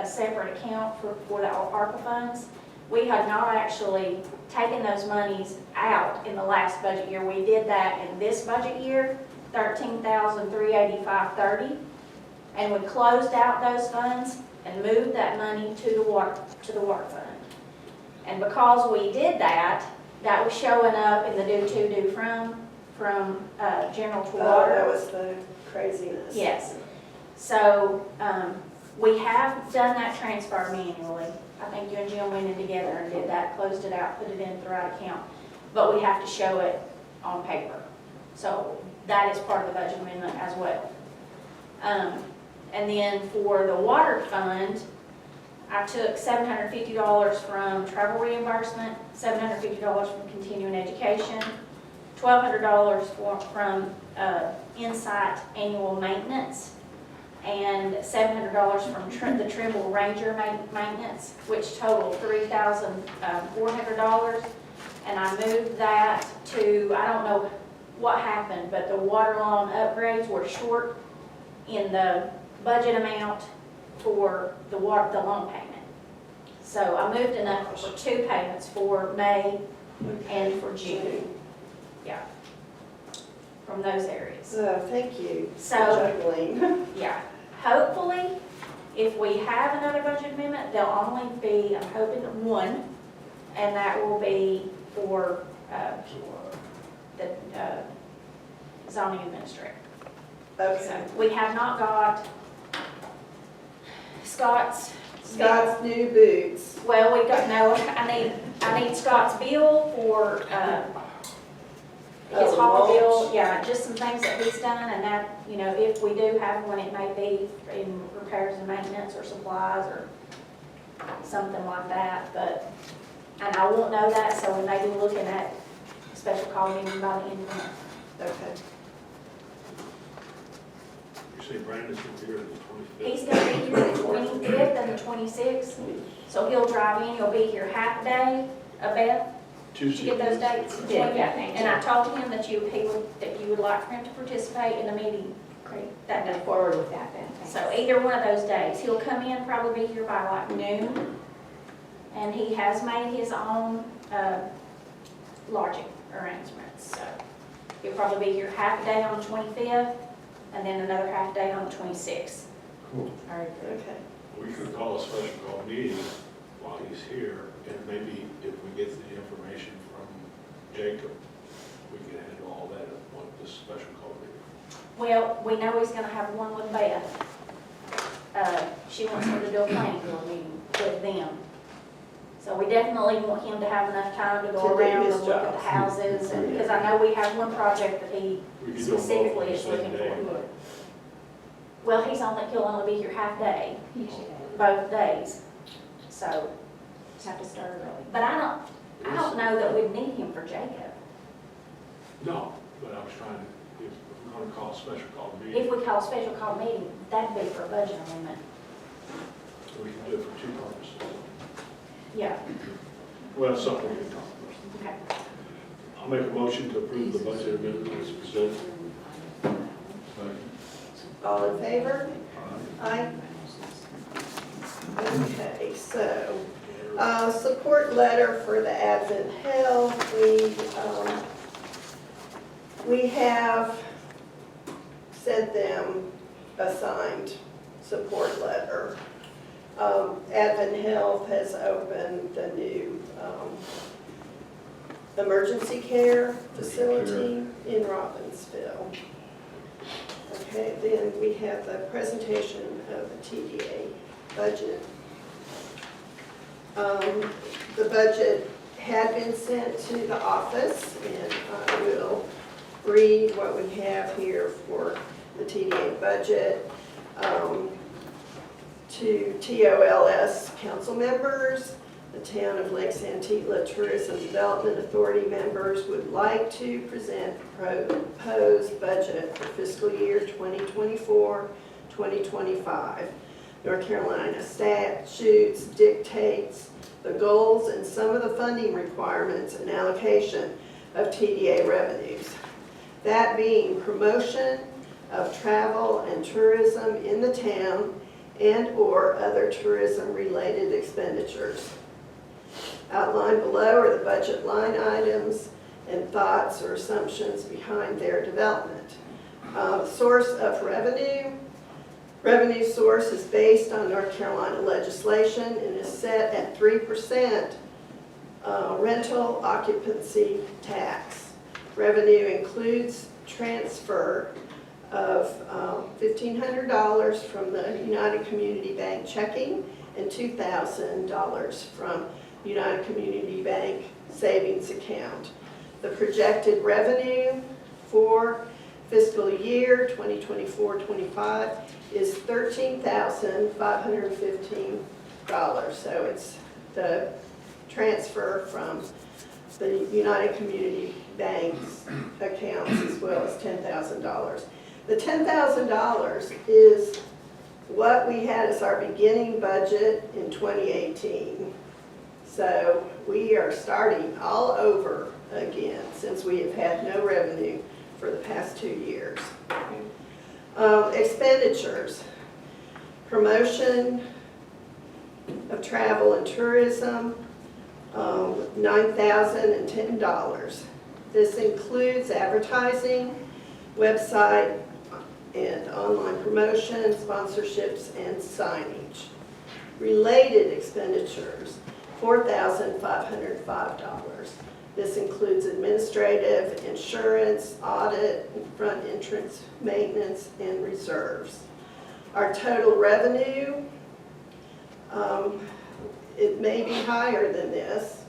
separate account for the ARPA funds. We had not actually taken those monies out in the last budget year. We did that in this budget year, $13,385.30, and we closed out those funds and moved that money to the water fund. And because we did that, that was showing up in the due to, due from general to water. That was the craziness. Yes. So, we have done that transfer manually. I think you and Jim went in together and did that, closed it out, put it in the right account. But we have to show it on paper. So that is part of the budget amendment as well. And then for the water fund, I took $750 from travel reimbursement, $750 from continuing education, $1,200 from Insight annual maintenance, and $700 from the Trimble Ranger maintenance, which totaled $3,400. And I moved that to, I don't know what happened, but the water line upgrades were short in the budget amount for the loan payment. So I moved enough for 2 payments for May and for June. Yeah. From those areas. Thank you for So, juggling. yeah, hopefully, if we have another budget amendment, there'll only be, I'm hoping, one, and that will be for the zoning administrator. Okay. So we have not got Scott's new boots. Well, we got, no, I need Scott's bill for, his haul bill, yeah, just some things that he's done, and that, you know, if we do have one, it may be in repairs and maintenance or supplies or something like that, but, and I won't know that, so we may be looking at a special call meeting by the end of the month. Okay. You say Brandon's gonna be here on the 25th? He's gonna be here the 25th and the 26th, so he'll drive in, he'll be here half a day, Beth. Did you get those dates? Yeah, thank you. And I told him that you would like for him to participate in the meeting that day. Move forward with that then. Thanks. So either one of those days, he'll come in, probably be here by like noon, and he has made his own lodging arrangements. So he'll probably be here half a day on the 25th, and then another half day on the 26th. Cool. All right. Okay. We could call a special call meeting while he's here, and maybe if we get the information from Jacob, we can handle all that at this special call meeting. Well, we know he's gonna have one with Beth. She wants him to do a planning board meeting with them. So we definitely want him to have enough time to To go do around his and look at the job. houses, and, because I know we have one project that he We could do them both on specifically the is same looking day. for. Well, he'll only be here half day, both days, so, Just have to start early. but I don't know that we'd need him for Jacob. No, but I was trying to, if we're gonna call a special call meeting, If we call a special call meeting, that'd be for a budget amendment. we can do it for 2 purposes. Yeah, Well, it's something we can talk about. okay. I'll make a motion to approve the budget amendment as presented. All in favor? Aye. Okay, so, support letter for the Advent Health. We have sent them a signed support letter. Advent Health has opened the new emergency care facility in Robbinsville. Okay, then we have the presentation of the TDA budget. The budget had been sent to the office, and I will read what we have here for the TDA budget. To TOLS council members, the Town of Lake Santeetlah Tourism Development Authority members would like to present proposed budget for fiscal year 2024-2025. North Carolina statutes dictates the goals and some of the funding requirements and allocation of TDA revenues. That being promotion of travel and tourism in the town and/or other tourism-related expenditures. Outlined below are the budget line items and thoughts or assumptions behind their development. Source of revenue. Revenue source is based on North Carolina legislation and is set at 3% rental occupancy tax. Revenue includes transfer of $1,500 from the United Community Bank checking and $2,000 from United Community Bank savings account. The projected revenue for fiscal year 2024-25 is $13,515. So it's the transfer from the United Community Bank's accounts as well as $10,000. The $10,000 is what we had as our beginning budget in 2018. So we are starting all over again since we have had no revenue for the past 2 years. Expenditures, promotion of travel and tourism, $9,010. This includes advertising, website and online promotion, sponsorships, and signage. Related expenditures, $4,505. This includes administrative, insurance, audit, front entrance maintenance, and reserves. Our total revenue, it may be higher than this,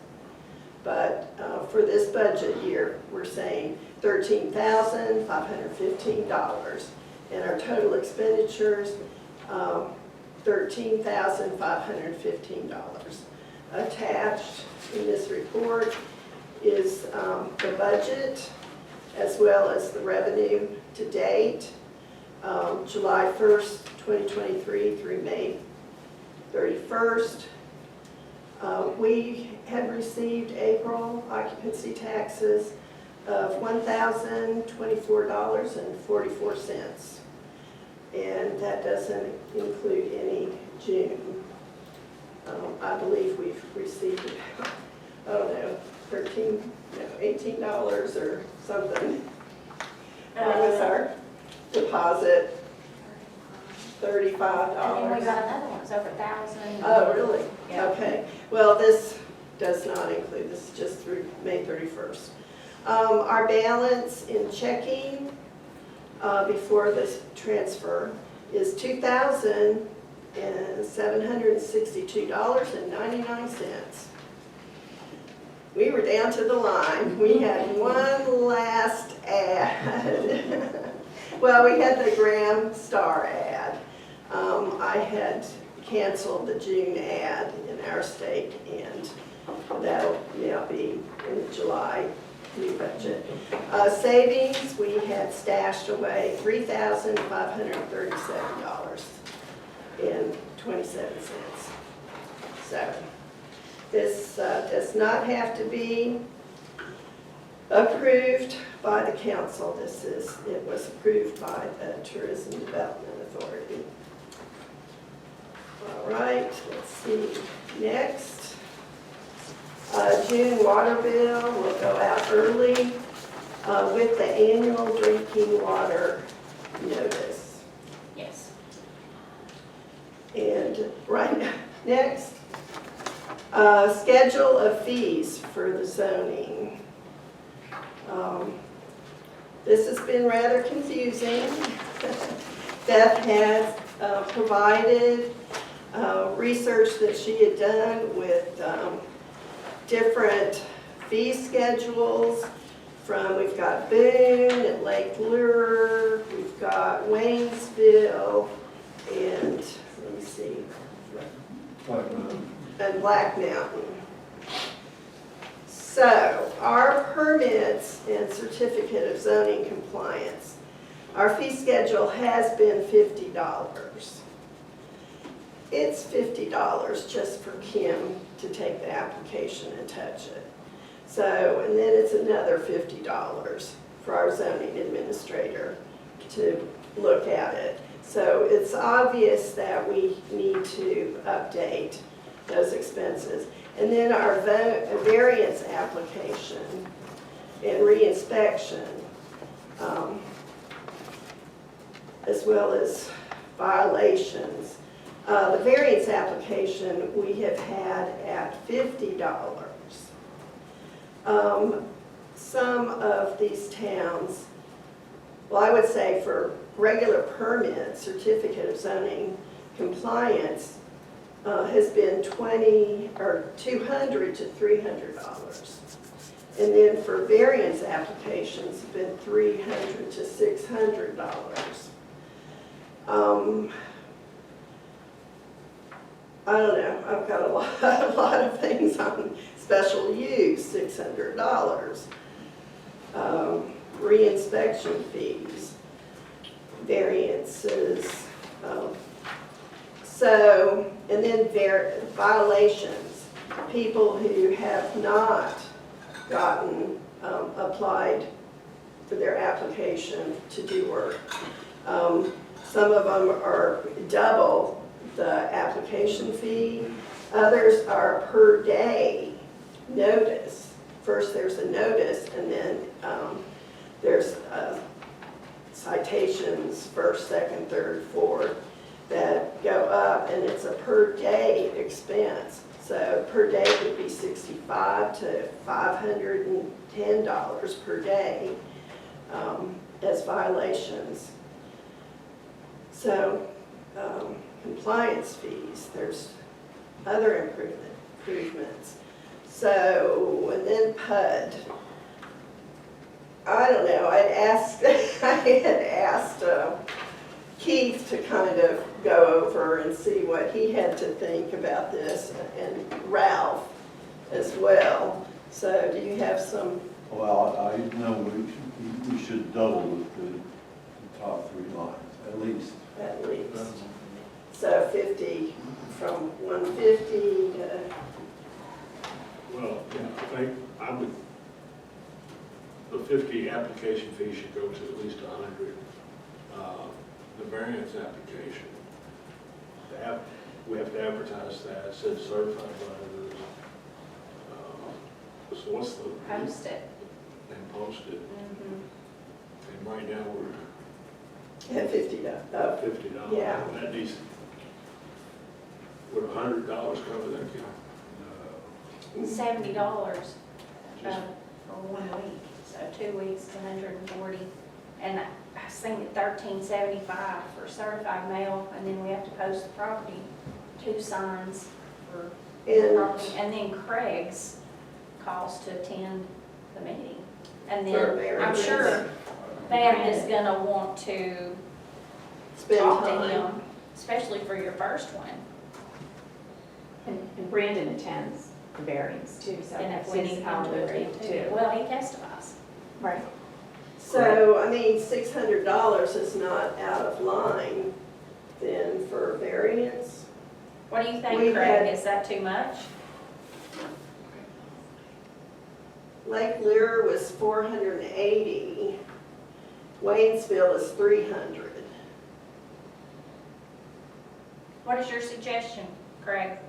but for this budget year, we're saying $13,515. And our total expenditures, $13,515. Attached in this report is the budget as well as the revenue to date, July 1st, 2023 through May 31st. We have received April occupancy taxes of $1,024.44. And that doesn't include any June. I believe we've received about, $18 or something. What was our deposit? $35. And then we got another one, it's over 1,000. Oh, really? Yeah. Okay. Well, this does not include, this is just through May 31st. Our balance in checking before this transfer is $2,762.99. We were down to the line. We had one last ad. Well, we had the Graham Star ad. I had canceled the June ad in our state, and that'll now be in the July new budget. Savings, we had stashed away $3,537.27. So this does not have to be approved by the council. It was approved by the Tourism Development Authority. All right, let's see. Next. June water bill will go out early with the annual drinking water notice. Yes. And right next, schedule of fees for the zoning. This has been rather confusing. Beth has provided research that she had done with different fee schedules from, we've got Boone and Lake Lure, we've got Waynesville, and let me see, and Black Mountain. So our permits and certificate of zoning compliance, our fee schedule has been $50. it's $50 just for Kim to take the application and touch it. So, and then it's another $50 for our zoning administrator to look at it. So it's obvious that we need to update those expenses. And then our variance application and reinspection, as well as violations. The variance application we have had at $50. Some of these towns, well, I would say for regular permit, certificate of zoning compliance, has been $200 to $300. And then for variance applications, it's been $300 to $600. I don't know, I've got a lot of things on special use, $600. Reinspection fees, variances. So, and then violations, people who have not gotten applied for their application to do work. Some of them are double the application fee. Others are per day notice. First there's a notice, and then there's citations, first, second, third, fourth, that go up, and it's a per day expense. So per day would be $65 to $510 per day as violations. So compliance fees, there's other improvements. So, and then PUD. I don't know, I had asked Keith to kind of go over and see what he had to think about this, and Ralph as well. So do you have some? Well, I know we should double the top 3 lines, at least. At least. So 50, from 150 to, Well, yeah, I would, the 50 application fee should go to at least 100. The variance application, we have to advertise that, it says certified by the, so what's the? Post it. And post it. And right now we're at $50. $50. Yeah. And that needs, would $100 cover that, $70 for 1 week, so 2 weeks is 140. And I was thinking $13.75 for certified mail, and then we have to post the property, 2 signs for the property, and then Craig's cost to attend the meeting. And then I'm sure Beth is gonna want to talk to him, especially for your first one. And Brandon attends the variance too, so And if we Cindy need him probably to would attend too. too. Well, he testifies. Right. So, I mean, $600 is not out of line then for variance. What do you think, We Craig? had- Is that too much? Lake Lure was 480. Waynesville is 300. What is your suggestion, Craig?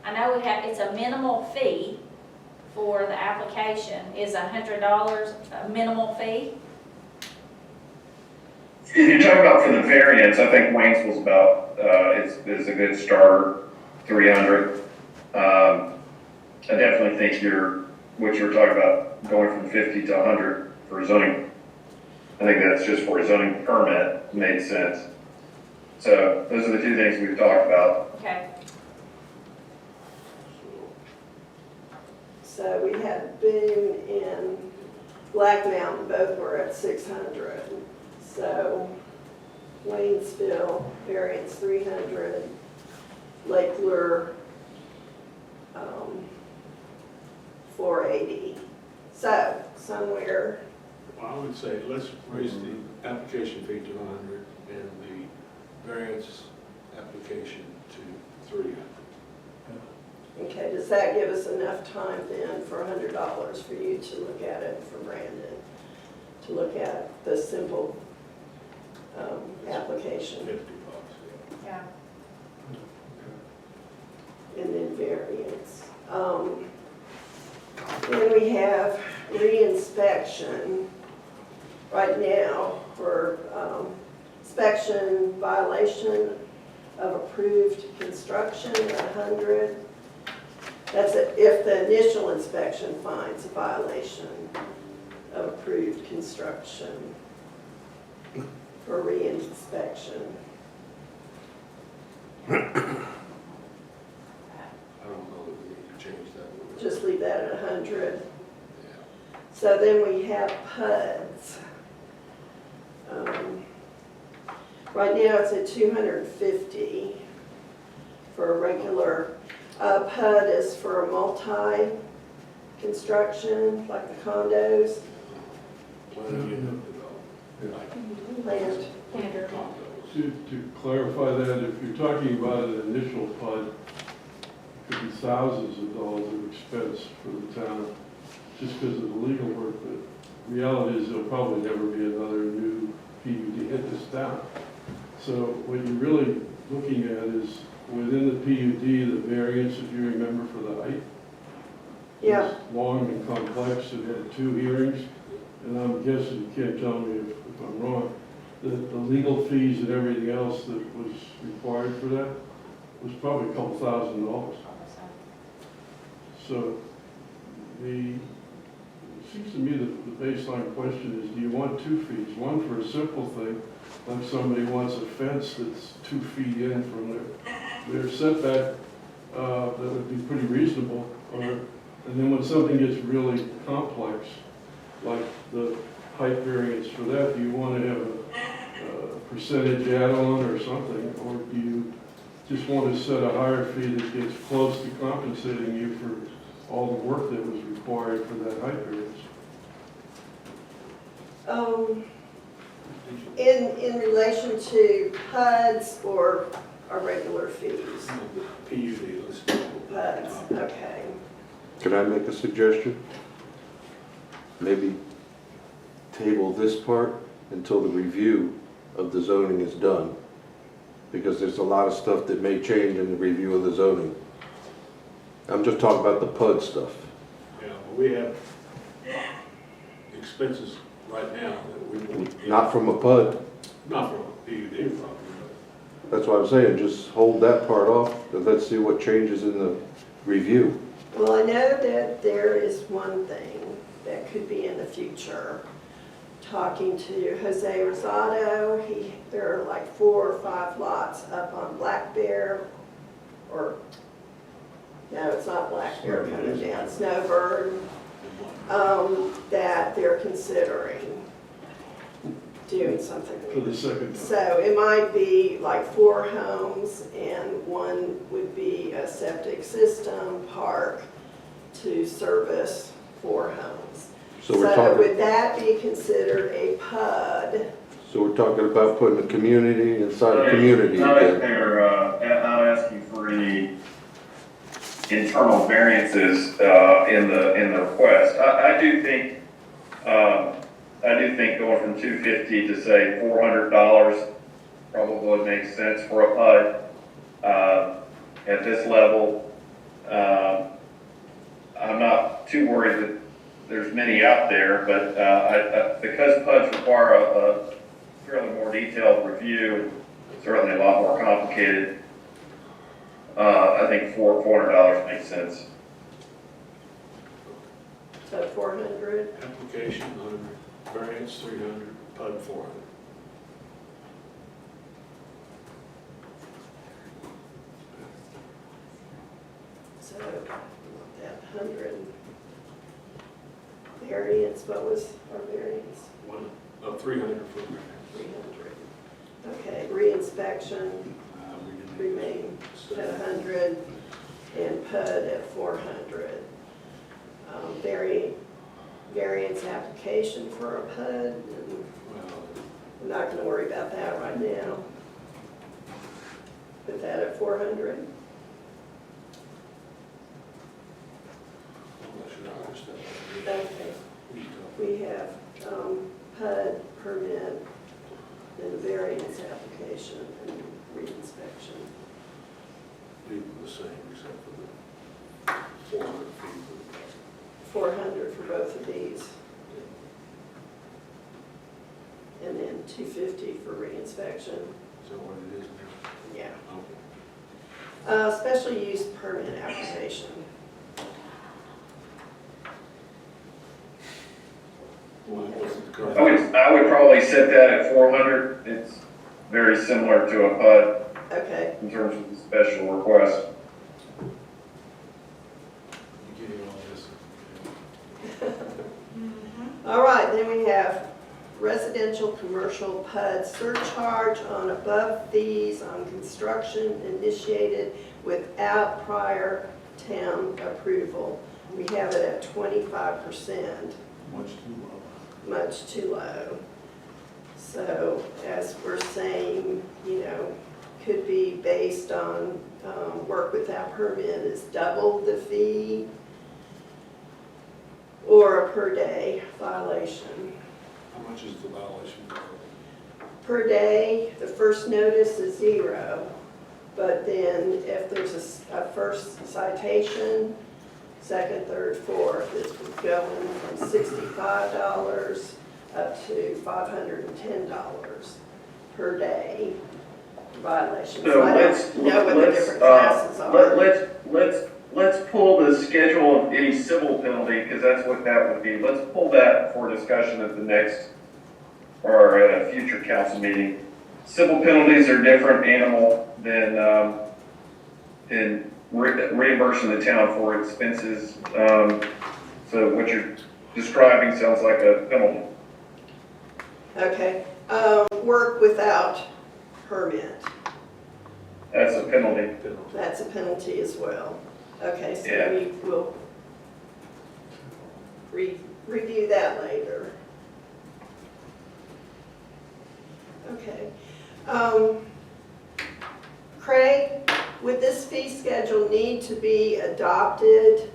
I know it's a minimal fee for the application. Is $100 a minimal fee? If you're talking about for the variance, I think Waynesville's about, is a good starter, 300. I definitely think what you're talking about, going from 50 to 100 for zoning, I think that's just for a zoning permit, made sense. So those are the 2 things we've talked about. Okay. So we had Boone and Black Mountain, both were at 600. So Waynesville, variance 300, Lake Lure, 480. So somewhere, Well, I would say let's raise the application fee to 100 and the variance application to 300. Okay, does that give us enough time then for $100 for you to look at it, for Brandon to look at the simple application? 50 bucks, Yeah. And then variance. Then we have reinspection right now for inspection violation of approved construction, 100. That's if the initial inspection finds a violation of approved construction for reinspection. I don't know that we need to change that. Just leave that at 100. So then we have PUDs. Right now it's at 250 for a regular. PUD is for a multi-construction, like the condos. Land. To clarify that, if you're talking about an initial PUD, it could be thousands of dollars of expense for the town just because of the legal work, but reality is there'll probably never be another new PUD hit this town. So what you're really looking at is within the PUD, the variance, if you remember, for the height. Yeah. It's long and complex. It had 2 hearings, and I'm guessing, you can't tell me if I'm wrong, the legal fees and everything else that was required for that was probably a couple $1,000s. So it seems to me that the baseline question is, do you want 2 fees? One for a simple thing, like somebody wants a fence that's 2 feet in from their setback, that would be pretty reasonable. And then when something gets really complex, like the height variance for that, do you want to have a percentage add-on or something? Or do you just want to set a higher fee that gets close to compensating you for all the work that was required for that height variance? In relation to PUDs or our regular fees? PUD, let's do PUDs, okay. Can I make a suggestion? Maybe table this part until the review of the zoning is done, because there's a lot of stuff that may change in the review of the zoning. I'm just talking about the PUD stuff. Yeah, well, we have expenses right now that we won't. Not from a PUD. Not from a PUD property. That's what I'm saying, just hold that part off, and let's see what changes in the review. Well, I know that there is one thing that could be in the future. Talking to Jose Rosado, there are like 4 or 5 lots up on Black Bear, or, no, it's not Black Bear coming down, Snowbird, that they're considering doing something. For the second time. So it might be like 4 homes, and one would be a septic system park to service 4 homes. So we're talking, would that be considered a PUD? so we're talking about putting a community inside a community Not again. if they're not asking for any internal variances in the request. I do think going from 250 to say $400 probably makes sense for a PUD at this level. I'm not too worried that there's many out there, but because PUDs require a fairly more detailed review, certainly a lot more complicated, I think $400 makes sense. So 400? Application 100, variance 300, PUD 400. So that 100 variance, what was our variance? 300 for 300. Okay, reinspection remain at 100 and PUD at 400. Variance application for a PUD, and I'm not going to worry about that right now. Put that at 400. Okay. We have, PUD, permit, and variance application and reinspection. Leave them the same except for the 400 feet. 400 for both of these. And then 250 for reinspection. Is that what it is now? Yeah. Okay. Special use permit application. What's the current? I would probably set that at 400. It's very similar to a PUD Okay. in terms of the special request. You getting all this? All right, then we have residential commercial PUD surcharge on above fees on construction initiated without prior town approval. We have it at 25%, Much too low. much too low. So as we're saying, could be based on work without permit is double the fee or a per day violation. How much is the violation? Per day, the first notice is 0, but then if there's a first citation, second, third, fourth, it's going from $65 up to $510 per day violation. So I don't know what the different classes are. Let's pull the schedule of any civil penalty, because that's what that would be. Let's pull that for discussion at the next, or at a future council meeting. Civil penalties are different animal than reimbursing the town for expenses. So what you're describing sounds like a penalty. Okay, work without permit, That's a penalty. that's a penalty as well. Okay, so Yeah. we will review that later. Okay. Craig, would this fee schedule need to be adopted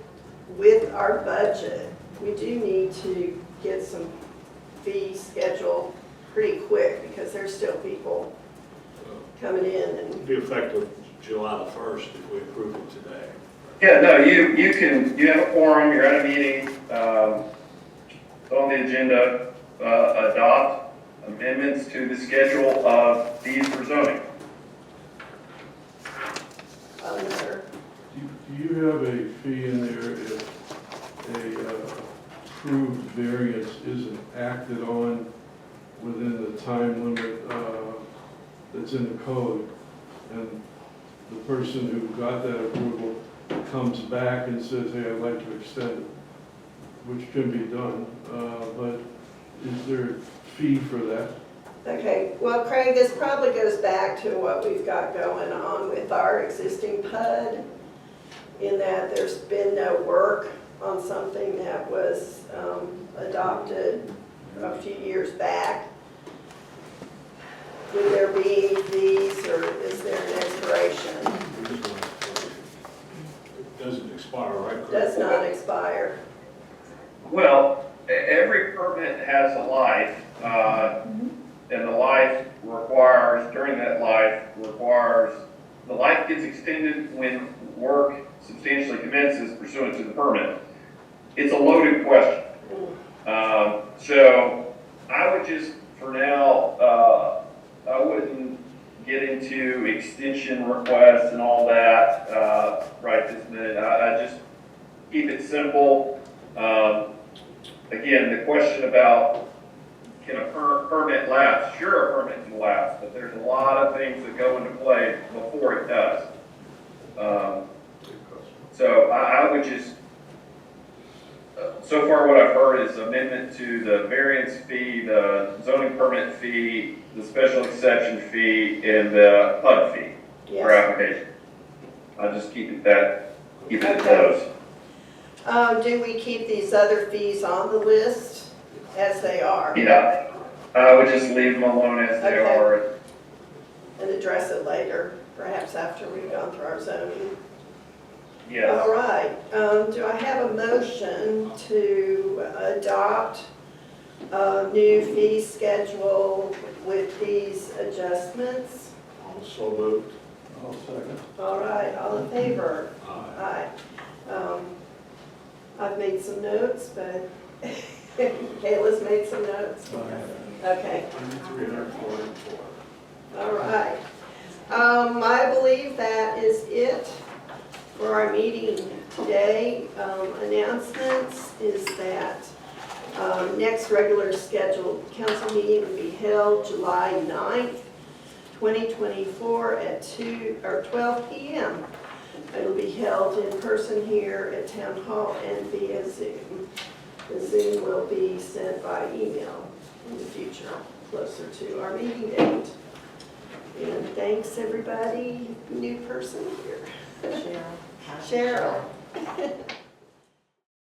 with our budget? We do need to get some fee schedule pretty quick because there's still people coming in and, Be effective July the 1st if we approve it today. Yeah, no, you have a quorum, you're at a meeting, on the agenda, adopt amendments to the schedule of fees for zoning. matter. Do you have a fee in there if a approved variance isn't acted on within the time limit that's in the code, and the person who got that approval comes back and says, hey, I'd like to extend it, which can be done, but is there a fee for that? Okay, well, Craig, this probably goes back to what we've got going on with our existing PUD, in that there's been no work on something that was adopted a few years back. Would there be fees, or is there an expiration? It doesn't expire, right? Craig? Does not expire. Well, every permit has a life, and the life requires, during that life, the life gets extended when work substantially commences pursuant to the permit. It's a loaded question. So I would just, for now, I wouldn't get into extension requests and all that right this minute. I just keep it simple. Again, the question about can a permit lapse? Sure, a permit can lapse, but there's a lot of things that go into play before it does. So I would just, so far what I've heard is amendment to the variance fee, the zoning permit fee, the special exception fee, and the PUD fee for Yes. application. I'll just keep it at those. Do we keep these other fees on the list as they are? Yeah, I would just leave them alone as they Okay. are. And address it later, perhaps after we've gone through our zoning. Yes. All right, do I have a motion to adopt a new fee schedule with these adjustments? So moved. I'll second. All right, all in favor? Aye. Aye. I've made some notes, but Kayla's made some notes. Okay, 344. all right. I believe that is it for our meeting today. Announcements is that next regular scheduled council meeting will be held July 9th, 2024 at 12 p.m. It'll be held in person here at Town Hall and via Zoom. The Zoom will be sent by email in the future, closer to our meeting date. And thanks, everybody, new person here. Cheryl.